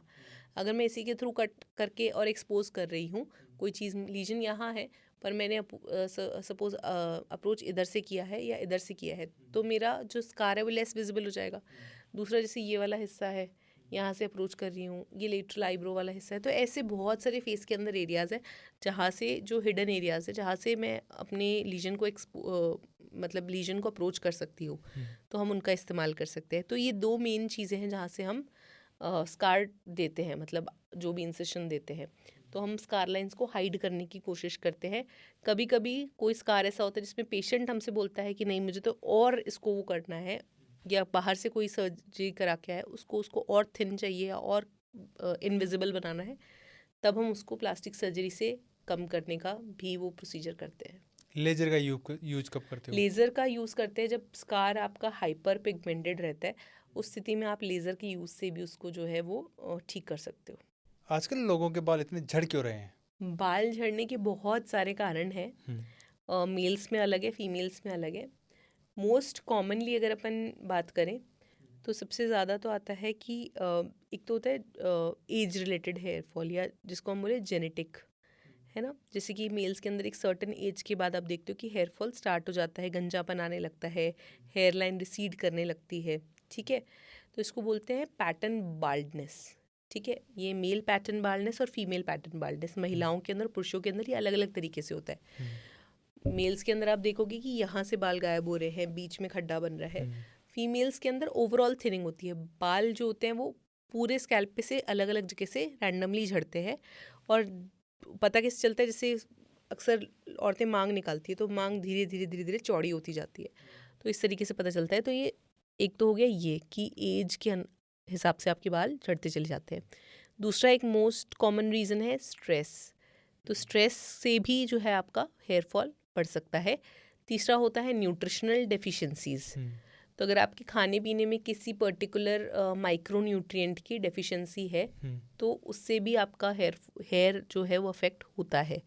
अगर मैं इसी के थ्रू कट करके और एक्सपोज कर रही हूँ, कोई चीज़ लीजन यहाँ है पर मैंने सपोज अप्रोच इधर से किया है या इधर से किया है, तो मेरा जो स्कार है वो लेस विजिबल हो जाएगा। दूसरा, जैसे ये वाला हिस्सा है, यहाँ से अप्रोच कर रही हूँ, ये लेटरल आईब्रो वाला हिस्सा है, तो ऐसे बहुत सारे फेस के अंदर एरियाज़ है जहाँ से, जो हिडन एरियाज़ है जहाँ से मैं अपने लीजन को मतलब लीजन को अप्रोच कर सकती हूँ, तो हम उनका इस्तेमाल कर सकते हैं। तो ये 2 मेन चीज़ें हैं जहाँ से हम स्कार देते हैं, मतलब जो भी इंसेशन देते हैं। तो हम स्कार लाइंस को हाइड करने की कोशिश करते हैं। कभी कभी कोई स्कार ऐसा होता है जिसमें पेशेंट हमसे बोलता है कि नहीं मुझे तो और इसको वो करना है, या बाहर से कोई सर्जरी करा के आए उसको और थिन चाहिए या और इनविजिबल बनाना है, तब हम उसको प्लास्टिक सर्जरी से कम करने का भी वो प्रोसीजर करते हैं। लेजर का यूज कब करते हो? लेज़र का यूज़ करते हैं जब स्कार आपका हाइपर पिगमेंटेड रहता है, उस स्थिति में आप लेज़र के यूज़ से भी उसको जो है वो ठीक कर सकते हो। आजकल लोगों के बाल इतने झड़ क्यों रहे हैं? बाल झड़ने के बहुत सारे कारण हैं, मेल्स में अलग है, फीमेल्स में अलग है। मोस्ट कॉमनली अगर अपन बात करें तो सबसे ज़्यादा तो आता है कि एक तो होता है एज रिलेटेड हेयर फॉल, या जिसको हम बोले जेनेटिक, है ना। जैसे कि मेल्स के अंदर एक सर्टेन एज के बाद आप देखते हो कि हेयर फॉल स्टार्ट हो जाता है, गंजापन आने लगता है, हेयर लाइन रिसीड करने लगती है, ठीक है। तो इसको बोलते हैं पैटर्न बाल्डनेस, ठीक है। ये मेल पैटर्न बाल्डनेस और फीमेल पैटर्न बाल्डनेस, महिलाओं के अंदर, पुरुषों के अंदर ये अलग अलग तरीके से होता है। मेल्स के अंदर आप देखोगे कि यहाँ से बाल गायब हो रहे हैं, बीच में खड्डा बन रहा है। फीमेल्स के अंदर ओवरऑल थिनिंग होती है, बाल जो होते हैं वो पूरे स्कैल्प पे से अलग अलग जगह से रैंडमली झड़ते हैं। और पता कैसे चलता है, जैसे अक्सर औरतें मांग निकालती है तो मांग धीरे धीरे धीरे धीरे चौड़ी होती जाती है, तो इस तरीके से पता चलता है। तो ये एक तो हो गया ये कि एज के हिसाब से आपके बाल झड़ते चले जाते हैं। दूसरा एक मोस्ट कॉमन रीज़न है स्ट्रेस, तो स्ट्रेस से भी जो है आपका हेयर फॉल बढ़ सकता है। तीसरा होता है न्यूट्रिशनल डेफिशिएंसीज, तो अगर आपके खाने पीने में किसी पर्टिकुलर माइक्रो न्यूट्रिएंट की डेफिशिएंसी है तो उससे भी आपका हेयर जो है वो अफेक्ट होता है।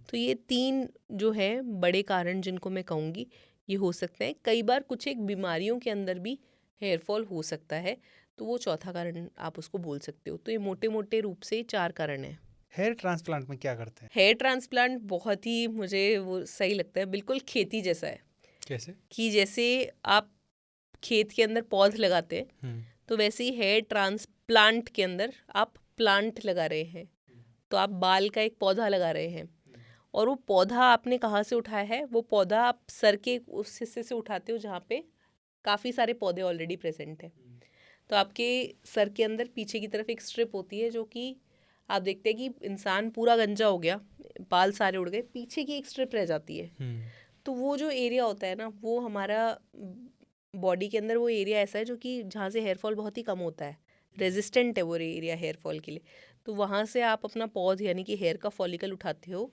तो ये 3 जो है बड़े कारण जिनको मैं कहूँगी ये हो सकते हैं। कई बार कुछ एक बीमारियों के अंदर भी हेयर फॉल हो सकता है, तो वो चौथा कारण आप उसको बोल सकते हो। तो ये मोटे मोटे रूप से 4 कारण हैं। हेयर ट्रांसप्लांट में क्या करते हैं? हेयर ट्रांसप्लांट बहुत ही मुझे वो सही लगता है, बिल्कुल खेती जैसा है। कैसे? कि जैसे आप खेत के अंदर पौध लगाते हैं तो वैसे ही हेयर ट्रांसप्लांट के अंदर आप प्लांट लगा रहे हैं, तो आप बाल का एक पौधा लगा रहे हैं। और वो पौधा आपने कहाँ से उठाया है, वो पौधा आप सर के उस हिस्से से उठाते हो जहाँ पे काफ़ी सारे पौधे ऑलरेडी प्रेजेंट हैं। तो आपके सर के अंदर पीछे की तरफ एक स्ट्रिप होती है जो कि आप देखते हैं कि इंसान पूरा गंजा हो गया, बाल सारे उड़ गए, पीछे की एक स्ट्रिप रह जाती है। तो वो जो एरिया होता है ना, वो हमारा बॉडी के अंदर वो एरिया ऐसा है जो कि जहाँ से हेयर फॉल बहुत ही कम होता है, रेजिस्टेंट है वो एरिया हेयर फॉल के लिए। तो वहाँ से आप अपना पॉज यानी कि हेयर का फॉलिकल उठाते हो,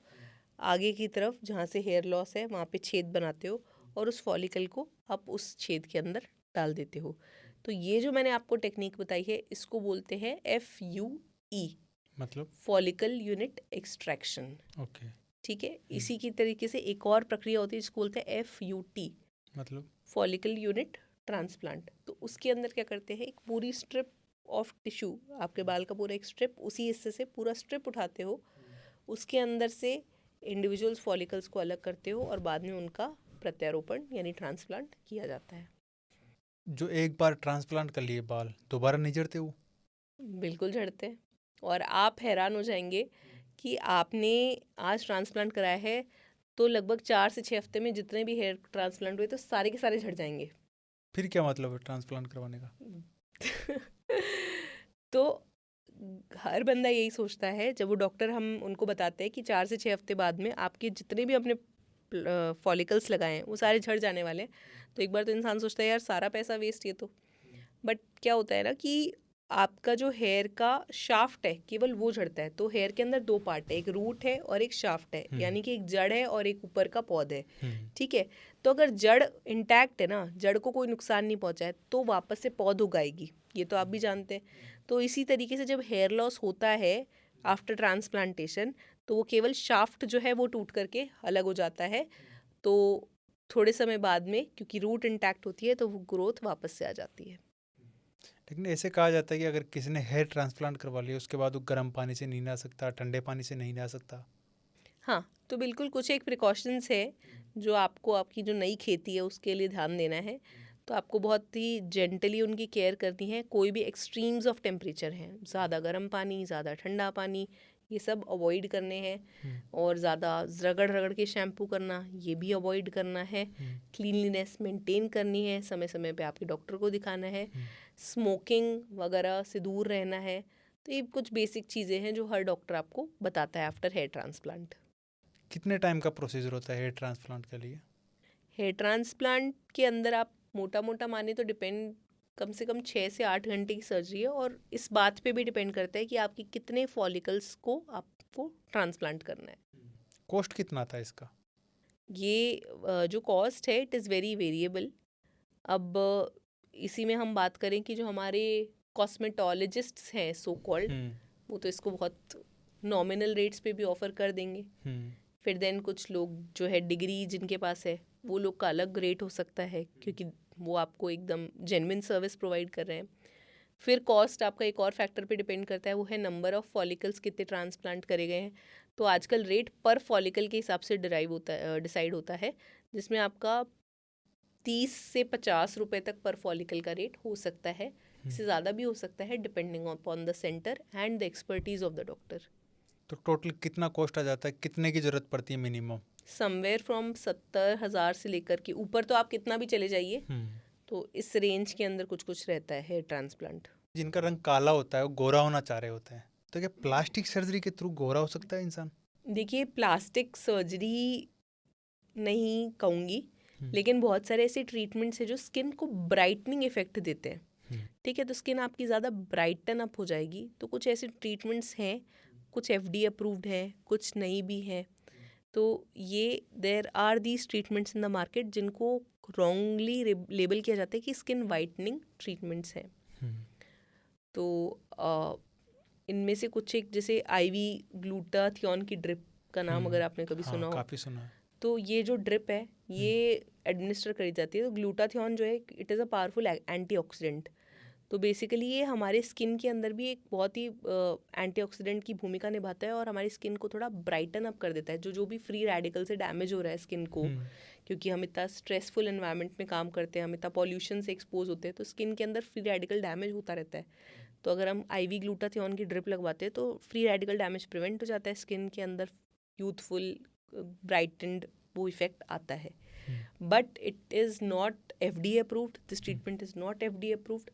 आगे की तरफ जहाँ से हेयर लॉस है वहाँ पे छेद बनाते हो और उस फॉलिकल को आप उस छेद के अंदर डाल देते हो। तो ये जो मैंने आपको टेक्निक बताई है इसको बोलते हैं FUE, मतलब फॉलिकल यूनिट एक्सट्रैक्शन। ओके, ठीक है, इसी की तरीके से एक और प्रक्रिया होती है जिसको बोलते हैं FUT, मतलब फॉलिकल यूनिट ट्रांसप्लांट। तो उसके अंदर क्या करते हैं, एक पूरी स्ट्रिप ऑफ टिश्यू, आपके बाल का पूरा एक स्ट्रिप, उसी हिस्से से पूरा स्ट्रिप उठाते हो, उसके अंदर से इंडिविजुअल्स फॉलिकल्स को अलग करते हो और बाद में उनका प्रत्यारोपण यानी ट्रांसप्लांट किया जाता है। जो एक बार ट्रांसप्लांट कर लिए बाल दोबारा नहीं झड़ते वो? बिल्कुल झड़ते हैं, और आप हैरान हो जाएंगे कि आपने आज ट्रांसप्लांट कराया है तो लगभग 4 से 6 हफ्ते में जितने भी हेयर ट्रांसप्लांट हुए तो सारे के सारे झड़ जाएंगे। फिर क्या मतलब है ट्रांसप्लांट करवाने का? तो हर बंदा यही सोचता है, जब वो डॉक्टर हम उनको बताते हैं कि 4 से 6 हफ्ते बाद में आपके जितने भी अपने फॉलिकल्स लगाए हैं वो सारे झड़ जाने वाले हैं, तो एक बार तो इंसान सोचता है यार सारा पैसा वेस्ट ये तो। बट क्या होता है ना कि आपका जो हेयर का शाफ्ट है केवल वो झड़ता है। तो हेयर के अंदर 2 पार्ट है, एक रूट है और एक शाफ्ट है, यानी कि एक जड़ है और एक ऊपर का पौध है। ठीक है, तो अगर जड़ इंटैक्ट है ना, जड़ को कोई नुकसान नहीं पहुंचा है, तो वापस से पौध उगाएगी, ये तो आप भी जानते हैं। तो इसी तरीके से जब हेयर लॉस होता है आफ्टर ट्रांसप्लांटेशन, तो वो केवल शाफ्ट जो है वो टूट करके अलग हो जाता है। तो थोड़े समय बाद में क्योंकि रूट इंटैक्ट होती है तो वो ग्रोथ वापस से आ जाती है। लेकिन ऐसे कहा जाता है कि अगर किसी ने हेयर ट्रांसप्लांट करवा लिया उसके बाद वो गर्म पानी से नहीं नहा सकता, ठंडे पानी से नहीं नहा सकता। हाँ, तो बिल्कुल कुछ एक प्रिकॉशंस है जो आपको आपकी जो नई खेती है उसके लिए ध्यान देना है। तो आपको बहुत ही जेंटली उनकी केयर करनी है। कोई भी एक्सट्रीम्स ऑफ टेम्परेचर हैं, ज़्यादा गर्म पानी, ज़्यादा ठंडा पानी, ये सब अवॉइड करने हैं। और ज़्यादा रगड़ रगड़ के शैम्पू करना, ये भी अवॉइड करना है। क्लीनलीनेस मेंटेन करनी है, समय समय पे आपके डॉक्टर को दिखाना है। स्मोकिंग वगैरह से दूर रहना है। तो ये कुछ बेसिक चीज़ें हैं जो हर डॉक्टर आपको बताता है आफ्टर हेयर ट्रांसप्लांट। कितने टाइम का प्रोसीजर होता है हेयर ट्रांसप्लांट के लिए? हेयर ट्रांसप्लांट के अंदर आप मोटा मोटा माने तो डिपेंड, कम से कम 6 से 8 घंटे की सर्जरी है, और इस बात पे भी डिपेंड करता है कि आपकी कितने फॉलिकल्स को आपको ट्रांसप्लांट करना है। कॉस्ट कितना आता है इसका? ये जो कॉस्ट है इट इज़ वेरी वेरिएबल। अब इसी में हम बात करें कि जो हमारे कॉस्मेटोलॉजिस्ट्स हैं सो कॉल्ड, वो तो इसको बहुत नॉमिनल रेट्स पे भी ऑफ़र कर देंगे। फिर देन कुछ लोग जो है डिग्री जिनके पास है वो लोग का अलग रेट हो सकता है, क्योंकि वो आपको एकदम जेन्युइन सर्विस प्रोवाइड कर रहे हैं। फिर कॉस्ट आपका एक और फैक्टर पे डिपेंड करता है, वो है नंबर ऑफ़ फॉलिकल्स कितने ट्रांसप्लांट करे गए हैं। तो आजकल रेट पर फॉलिकल के हिसाब से डिसाइड होता है, जिसमें आपका 30 से 50 रुपए तक पर फॉलिकल का रेट हो सकता है। इससे ज़्यादा भी हो सकता है depending upon the centre and the expertise of the doctor. तो टोटल कितना कॉस्ट आ जाता है, कितने की ज़रूरत पड़ती है मिनिमम? समवेयर फ्रॉम 70,000 से लेकर के ऊपर, तो आप कितना भी चले जाइए, तो इस रेंज के अंदर कुछ कुछ रहता है हेयर ट्रांसप्लांट। जिनका रंग काला होता है वो गोरा होना चाह रहे होते हैं, तो क्या प्लास्टिक सर्जरी के थ्रू गोरा हो सकता है इंसान? देखिए, प्लास्टिक सर्जरी नहीं कहूँगी, लेकिन बहुत सारे ऐसे ट्रीटमेंट्स हैं जो स्किन को ब्राइटनिंग इफेक्ट देते हैं। ठीक है, तो स्किन आपकी ज़्यादा ब्राइटन अप हो जाएगी। तो कुछ ऐसे ट्रीटमेंट्स हैं, कुछ FDA अप्रूव्ड हैं, कुछ नहीं भी हैं। तो ये there are these treatments in the market जिनको रॉन्गली लेबल किया जाता है कि स्किन वाइटनिंग ट्रीटमेंट्स हैं। तो इनमें से कुछ एक जैसे IV ग्लूटाथियोन की ड्रिप का नाम अगर आपने कभी सुना हो, काफ़ी सुना है। तो ये जो ड्रिप है ये एडमिनिस्टर करी जाती है। तो ग्लूटाथियोन जो है it is a powerful antioxidant. तो बेसिकली ये हमारे स्किन के अंदर भी एक बहुत ही एंटीऑक्सीडेंट की भूमिका निभाता है और हमारी स्किन को थोड़ा ब्राइटन अप कर देता है। जो भी फ्री रेडिकल से डैमेज हो रहा है स्किन को, क्योंकि हम इतना स्ट्रेसफुल एनवायरनमेंट में काम करते हैं, हम इतना पॉल्यूशन से एक्सपोज होते हैं, तो स्किन के अंदर फ्री रेडिकल डैमेज होता रहता है। तो अगर हम IV ग्लूटाथियोन की ड्रिप लगवाते हैं तो फ्री रेडिकल डैमेज प्रिवेंट हो जाता है, स्किन के अंदर यूथफुल ब्राइटनड वो इफेक्ट आता है। But it is not FDA approved, this treatment is not FDA approved.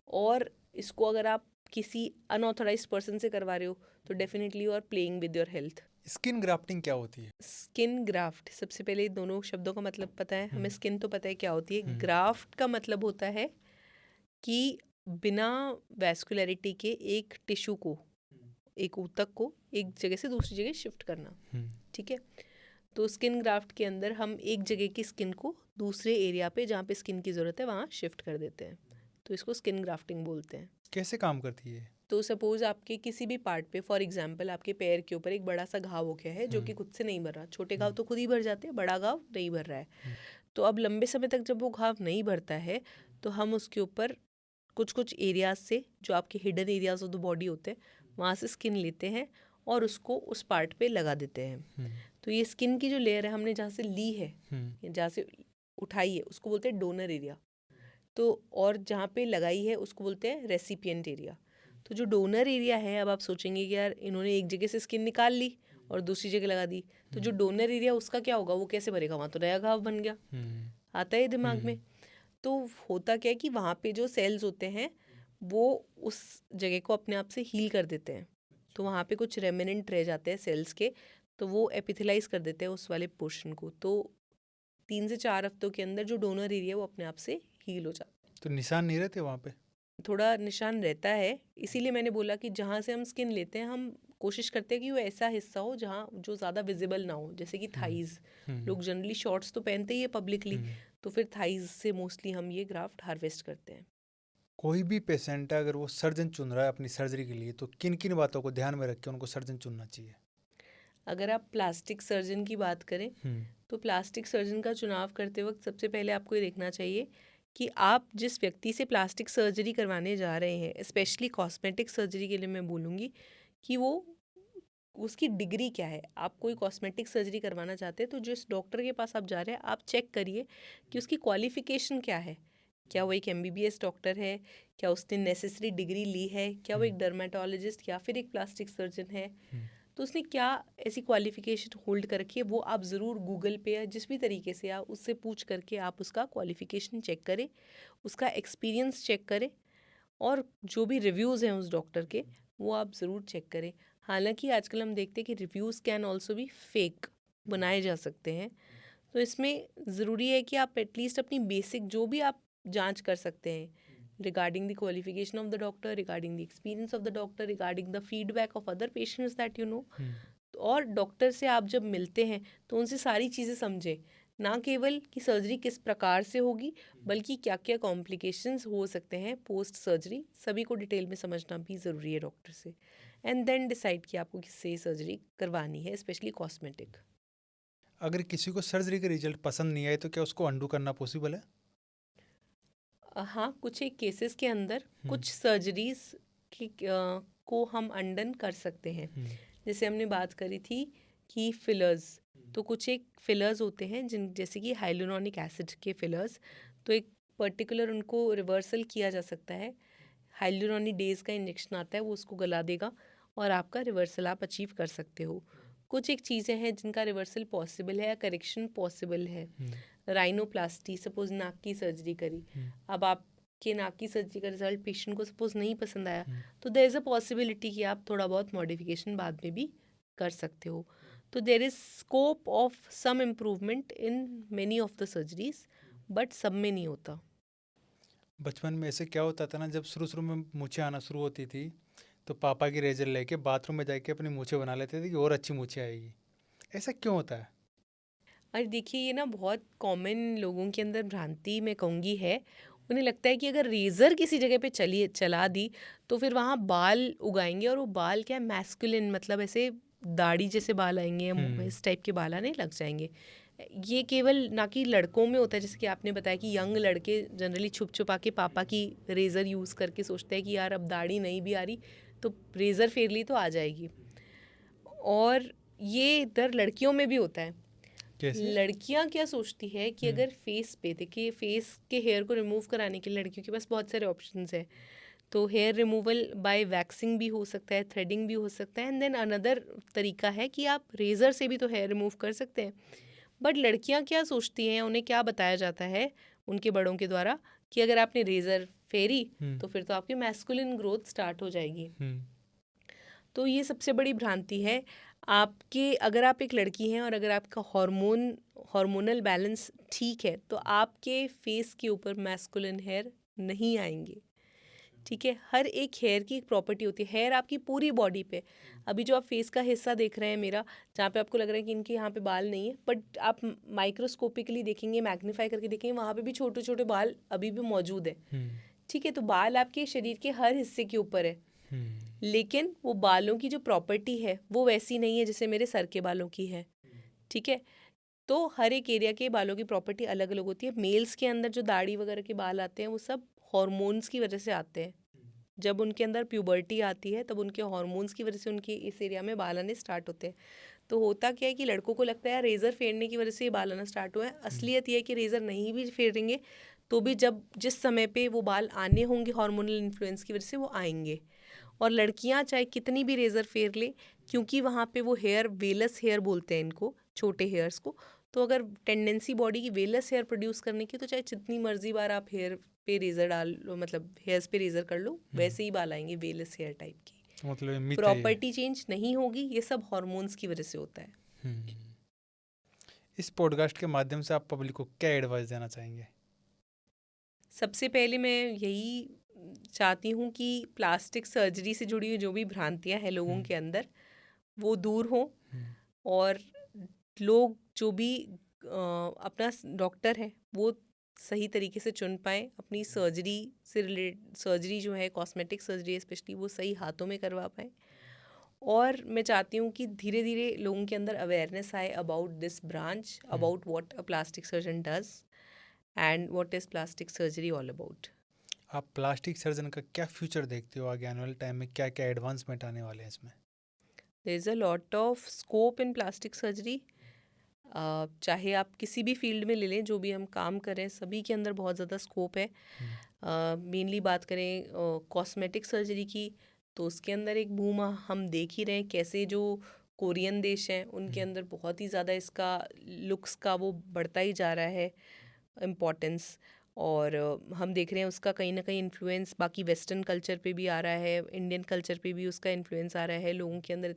और इसको अगर आप किसी अनऑथराइज्ड पर्सन से करवा रहे हो तो definitely you are playing with your health. Skin grafting क्या होती है? स्किन ग्राफ्ट, सबसे पहले दोनों शब्दों का मतलब पता है हमें। स्किन तो पता है क्या होती है, हम्म। ग्राफ्ट का मतलब होता है कि बिना वैस्कुलरिटी के एक टिश्यू को, एक ऊतक को एक जगह से दूसरी जगह शिफ्ट करना। ठीक है, तो स्किन ग्राफ्ट के अंदर हम एक जगह की स्किन को दूसरे एरिया पे जहाँ पे स्किन की ज़रूरत है वहाँ शिफ्ट कर देते हैं, तो इसको स्किन ग्राफ्टिंग बोलते हैं। कैसे काम करती है? तो सपोज आपके किसी भी पार्ट पे, फॉर एग्जांपल आपके पैर के ऊपर एक बड़ा सा घाव हो गया है जो कि खुद से नहीं भर रहा। छोटे घाव तो खुद ही भर जाते हैं, बड़ा घाव नहीं भर रहा है। तो अब लंबे समय तक जब वो घाव नहीं भरता है तो हम उसके ऊपर कुछ कुछ एरियाज से, जो आपके hidden areas of the body होते हैं, वहाँ से स्किन लेते हैं और उसको उस पार्ट पे लगा देते हैं। तो ये स्किन की जो लेयर है हमने जहाँ से ली है, जहाँ से उठाई है, उसको बोलते हैं डोनर एरिया। तो और जहाँ पे लगाई है उसको बोलते हैं रेसिपिएंट एरिया। तो जो डोनर एरिया है, अब आप सोचेंगे कि यार इन्होंने एक जगह से स्किन निकाल ली और दूसरी जगह लगा दी, तो जो डोनर एरिया उसका क्या होगा, वो कैसे भरेगा, वहाँ तो नया घाव बन गया। आता है दिमाग में? तो होता क्या है कि वहाँ पे जो सेल्स होते हैं वो उस जगह को अपने आप से हील कर देते हैं, तो वहाँ पे कुछ रेमिनेंट रह जाते हैं सेल्स के, तो वो एपिथेलाइज कर देते हैं उस वाले पोर्शन को। तो 3 से 4 हफ्तों के अंदर जो डोनर एरिया वो अपने आप से हील हो जाता है। तो निशान नहीं रहते वहाँ पे? थोड़ा निशान रहता है, इसीलिए मैंने बोला कि जहाँ से हम स्किन लेते हैं हम कोशिश करते हैं कि वो ऐसा हिस्सा हो जहाँ जो ज़्यादा विजिबल ना हो, जैसे कि थाइज़। लोग जनरली शॉर्ट्स तो पहनते ही है पब्लिकली, तो फिर थाइज़ से मोस्टली हम ये ग्राफ्ट हार्वेस्ट करते हैं। कोई भी पेशेंट है अगर वो सर्जन चुन रहा है अपनी सर्जरी के लिए, तो किन किन बातों को ध्यान में रख के उनको सर्जन चुनना चाहिए? अगर आप प्लास्टिक सर्जन की बात करें तो प्लास्टिक सर्जन का चुनाव करते वक्त सबसे पहले आपको ये देखना चाहिए कि आप जिस व्यक्ति से प्लास्टिक सर्जरी करवाने जा रहे हैं, स्पेशली कॉस्मेटिक सर्जरी के लिए मैं बोलूँगी, कि वो उसकी डिग्री क्या है। आप कोई कॉस्मेटिक सर्जरी करवाना चाहते हैं तो जिस डॉक्टर के पास आप जा रहे हैं आप चेक करिए कि उसकी क्वालिफ़िकेशन क्या है। क्या वो एक MBBS डॉक्टर है, क्या उसने नेसेसरी डिग्री ली है, क्या वो एक डर्मेटोलॉजिस्ट या फिर एक प्लास्टिक सर्जन है, तो उसने क्या ऐसी क्वालिफ़िकेशन होल्ड कर रखी है। वो आप ज़रूर गूगल पे या जिस भी तरीके से आप उससे पूछ करके आप उसका क्वालिफ़िकेशन चेक करें, उसका एक्सपीरियंस चेक करें, और जो भी रिव्यूज़ हैं उस डॉक्टर के वो आप ज़रूर चेक करें। हालांकि आजकल हम देखते हैं कि रिव्यूज़ कैन ऑल्सो भी फेक बनाए जा सकते हैं, तो इसमें ज़रूरी है कि आप एटलीस्ट अपनी बेसिक जो भी आप जांच कर सकते हैं regarding the qualification of the doctor, regarding the experience of the doctor, regarding the feedback of other patients that you know. और डॉक्टर से आप जब मिलते हैं तो उनसे सारी चीज़ें समझें, ना केवल कि सर्जरी किस प्रकार से होगी बल्कि क्या क्या कॉम्प्लिकेशंस हो सकते हैं पोस्ट सर्जरी, सभी को डिटेल में समझना भी ज़रूरी है डॉक्टर से। एंड देन डिसाइड कि आपको किससे सर्जरी करवानी है, स्पेशली कॉस्मेटिक। अगर किसी को सर्जरी के रिजल्ट पसंद नहीं आए तो क्या उसको अंडू करना पॉसिबल है? हाँ, कुछ एक केसेस के अंदर कुछ सर्जरीज को हम अनडन कर सकते हैं। जैसे हमने बात करी थी कि फिलर्स, तो कुछ एक फिलर्स होते हैं जिन जैसे कि हाइलुरोनिक एसिड के फिलर्स, तो एक पर्टिकुलर उनको रिवर्सल किया जा सकता है। हाइलुरोनिडेज का इंजेक्शन आता है, वो उसको गला देगा और आपका रिवर्सल आप अचीव कर सकते हो। कुछ एक चीज़ें हैं जिनका रिवर्सल पॉसिबल है या करेक्शन पॉसिबल है। राइनोप्लास्टी, सपोज नाक की सर्जरी करी, अब आपके नाक की सर्जरी का रिजल्ट पेशेंट को सपोज नहीं पसंद आया, तो देयर इज़ अ पॉसिबिलिटी कि आप थोड़ा बहुत मॉडिफिकेशन बाद में भी कर सकते हो। तो there is scope of some improvement in many of the surgeries, but सब में नहीं होता। बचपन में ऐसे क्या होता था ना, जब शुरू शुरू में मूछें आना शुरू होती थी तो पापा की रेजर लेके बाथरूम में जाके अपनी मूछें बना लेते थे कि और अच्छी मूछें आएगी। ऐसा क्यों होता है? और देखिए ये ना बहुत कॉमन लोगों के अंदर भ्रांति मैं कहूँगी है। उन्हें लगता है कि अगर रेज़र किसी जगह पे चला दी तो फिर वहाँ बाल उगाएंगे, और वो बाल क्या है, मैस्कुलिन, मतलब ऐसे दाढ़ी जैसे बाल आएंगे, इस टाइप के बाल आने लग जाएंगे। ये केवल ना कि लड़कों में होता है, जैसे कि आपने बताया कि यंग लड़के जनरली छुप छुपा के पापा की रेज़र यूज़ करके सोचते हैं कि यार अब दाढ़ी नहीं भी आ रही तो रेज़र फेर ली तो आ जाएगी। और ये इधर लड़कियों में भी होता है। कैसे? लड़कियां क्या सोचती है कि अगर फेस पे, देखिए फेस के हेयर को रिमूव कराने के लिए लड़कियों के पास बहुत सारे ऑप्शंस है। तो हेयर रिमूवल बाय वैक्सिंग भी हो सकता है, थ्रेडिंग भी हो सकता है, एंड देन अनदर तरीका है कि आप रेज़र से भी तो हेयर रिमूव कर सकते हैं। बट लड़कियां क्या सोचती हैं, उन्हें क्या बताया जाता है उनके बड़ों के द्वारा कि अगर आपने रेज़र फेरी, तो फिर तो आपकी मैस्कुलिन ग्रोथ स्टार्ट हो जाएगी। तो ये सबसे बड़ी भ्रांति है आपके। अगर आप एक लड़की हैं और अगर आपका हार्मोनल बैलेंस ठीक है तो आपके फेस के ऊपर मैस्कुलिन हेयर नहीं आएंगे, ठीक है। हर एक हेयर की एक प्रॉपर्टी होती है। हेयर आपकी पूरी बॉडी पे, अभी जो आप फेस का हिस्सा देख रहे हैं मेरा, जहाँ पे आपको लग रहा है कि इनके यहाँ पे बाल नहीं है, बट आप माइक्रोस्कोपिकली देखेंगे, मैग्नीफाई करके देखेंगे, वहाँ पे भी छोटे छोटे बाल अभी भी मौजूद है, ठीक है। तो बाल आपके शरीर के हर हिस्से के ऊपर है, लेकिन वो बालों की जो प्रॉपर्टी है वो वैसी नहीं है जैसे मेरे सर के बालों की है, ठीक है। तो हर एक एरिया के बालों की प्रॉपर्टी अलग अलग होती है। मेल्स के अंदर जो दाढ़ी वगैरह के बाल आते हैं वो सब हॉर्मोन्स की वजह से आते हैं। जब उनके अंदर प्यूबर्टी आती है तब उनके हॉर्मोन्स की वजह से उनके इस एरिया में बाल आने स्टार्ट होते हैं। तो होता क्या है कि लड़कों को लगता है यार रेज़र फेरने की वजह से ये बाल आना स्टार्ट हुआ है। असलियत ये है कि रेज़र नहीं भी फेरेंगे तो भी जब जिस समय पे वो बाल आने होंगे हार्मोनल इन्फ्लुएंस की वजह से वो आएंगे। और लड़कियां चाहे कितनी भी रेज़र फेर ले, क्योंकि वहाँ पे वो हेयर वेलस हेयर बोलते हैं इनको, छोटे हेयर्स को, तो अगर टेंडेंसी बॉडी की वेलस हेयर प्रोड्यूस करने की तो चाहे जितनी मर्जी बार आप हेयर पे रेज़र डाल लो, मतलब हेयर्स पे रेज़र कर लो, वैसे ही बाल आएंगे वेलस हेयर टाइप की। मतलब प्रॉपर्टी चेंज नहीं होगी, ये सब हॉर्मोन्स की वजह से होता है। इस पॉडकास्ट के माध्यम से आप पब्लिक को क्या एडवाइस देना चाहेंगे? सबसे पहले मैं यही चाहती हूँ कि प्लास्टिक सर्जरी से जुड़ी हुई जो भी भ्रांतियाँ हैं लोगों के अंदर वो दूर हो, और लोग जो भी अपना डॉक्टर है वो सही तरीके से चुन पाएँ, अपनी सर्जरी से सर्जरी जो है कॉस्मेटिक सर्जरी स्पेशली वो सही हाथों में करवा पाएँ। और मैं चाहती हूँ कि धीरे धीरे लोगों के अंदर अवेयरनेस आए about this branch, about what a plastic surgeon does and what is plastic surgery all about. आप प्लास्टिक सर्जन का क्या फ्यूचर देखते हो? आगे आने वाले टाइम में क्या क्या एडवांसमेंट आने वाले हैं इसमें? There is a lot of scope in plastic surgery. चाहे आप किसी भी फील्ड में ले लें, जो भी हम काम करें सभी के अंदर बहुत ज़्यादा स्कोप है। मेनली बात करें कॉस्मेटिक सर्जरी की तो उसके अंदर एक बूम हम देख ही रहे हैं, कैसे जो कोरियन देश हैं उनके अंदर बहुत ही ज़्यादा इसका लुक्स का वो बढ़ता ही जा रहा है इम्पोर्टेंस। और हम देख रहे हैं उसका कहीं ना कहीं इन्फ्लुएंस बाकी वेस्टर्न कल्चर पे भी आ रहा है, इंडियन कल्चर पे भी उसका इन्फ्लुएंस आ रहा है। लोगों के अंदर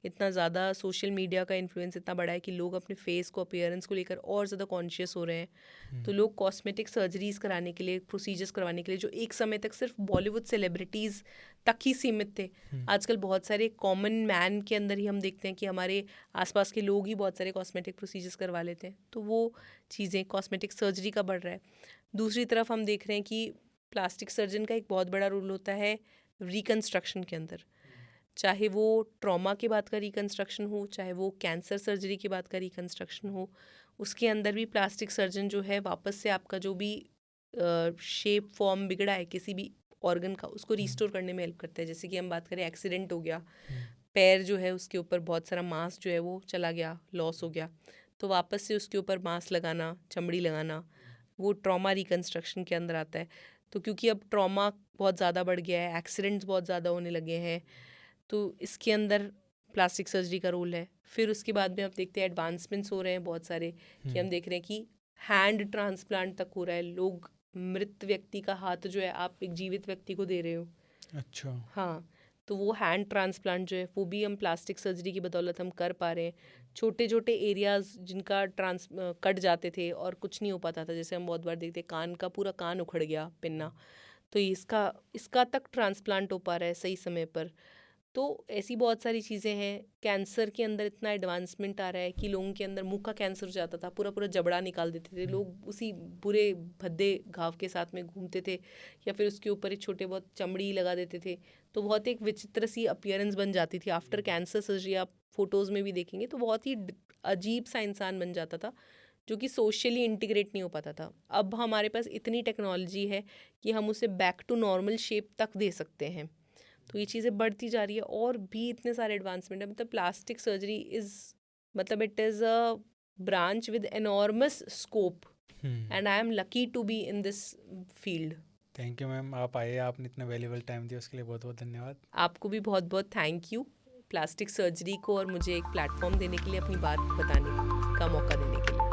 इतना ज़्यादा सोशल मीडिया का इन्फ्लुएंस इतना बड़ा है कि लोग अपने फेस को, अपीयरेंस को लेकर और ज़्यादा कॉन्शियस हो रहे हैं। तो लोग कॉस्मेटिक सर्जरीज कराने के लिए, प्रोसीजर्स करवाने के लिए, जो एक समय तक सिर्फ बॉलीवुड सेलिब्रिटीज़ तक ही सीमित थे, आजकल बहुत सारे कॉमन मैन के अंदर ही हम देखते हैं कि हमारे आसपास के लोग ही बहुत सारे कॉस्मेटिक प्रोसीजर्स करवा लेते हैं। तो वो चीज़ें कॉस्मेटिक सर्जरी का बढ़ रहा है। दूसरी तरफ हम देख रहे हैं कि प्लास्टिक सर्जन का एक बहुत बड़ा रोल होता है रिकन्स्ट्रक्शन के अंदर, चाहे वो ट्रॉमा के बाद का रिकन्स्ट्रक्शन हो, चाहे वो कैंसर सर्जरी के बाद का रिकन्स्ट्रक्शन हो, उसके अंदर भी प्लास्टिक सर्जन जो है वापस से आपका जो भी शेप फॉर्म बिगड़ा है किसी भी ऑर्गन का उसको रिस्टोर करने में हेल्प करता है। जैसे कि हम बात करें एक्सीडेंट हो गया, पैर जो है उसके ऊपर बहुत सारा मांस जो है वो चला गया, लॉस हो गया, तो वापस से उसके ऊपर मांस लगाना, चमड़ी लगाना, वो ट्रॉमा रिकन्स्ट्रक्शन के अंदर आता है। तो क्योंकि अब ट्रॉमा बहुत ज़्यादा बढ़ गया है, एक्सीडेंट्स बहुत ज़्यादा होने लगे हैं, तो इसके अंदर प्लास्टिक सर्जरी का रोल है। फिर उसके बाद में आप देखते हैं एडवांसमेंट्स हो रहे हैं बहुत सारे, कि हम देख रहे हैं कि हैंड ट्रांसप्लांट तक हो रहा है। लोग मृत व्यक्ति का हाथ जो है आप एक जीवित व्यक्ति को दे रहे हो। अच्छा। हाँ, तो वो हैंड ट्रांसप्लांट जो है वो भी हम प्लास्टिक सर्जरी की बदौलत हम कर पा रहे हैं। छोटे छोटे एरियाज जिनका कट जाते थे और कुछ नहीं हो पाता था, जैसे हम बहुत बार देखते हैं कान का पूरा कान उखड़ गया पिन्ना, तो इसका तक ट्रांसप्लांट हो पा रहा है सही समय पर। तो ऐसी बहुत सारी चीज़ें हैं। कैंसर के अंदर इतना एडवांसमेंट आ रहा है कि लोगों के अंदर मुंह का कैंसर हो जाता था, पूरा पूरा जबड़ा निकाल देते थे लोग, उसी बुरे भद्दे घाव के साथ में घूमते थे, या फिर उसके ऊपर एक छोटे बहुत चमड़ी लगा देते थे, तो बहुत एक विचित्र सी अपीयरेंस बन जाती थी आफ्टर कैंसर सर्जरी। आप फोटोज़ में भी देखेंगे तो बहुत ही अजीब सा इंसान बन जाता था जो कि सोशली इंटीग्रेट नहीं हो पाता था। अब हमारे पास इतनी टेक्नोलॉजी है कि हम उसे बैक टू नॉर्मल शेप तक दे सकते हैं। तो ये चीज़ें बढ़ती जा रही है और भी इतने सारे एडवांसमेंट है। मतलब प्लास्टिक सर्जरी मतलब it is a branch with enormous scope and I am lucky to be in this field. Thank you ma'am, आप आए, आपने इतना वैल्यूबल टाइम दिया उसके लिए बहुत बहुत धन्यवाद। आपको भी बहुत बहुत थैंक यू प्लास्टिक सर्जरी को और मुझे एक प्लेटफॉर्म देने के लिए, अपनी बात बताने का मौका देने के लिए।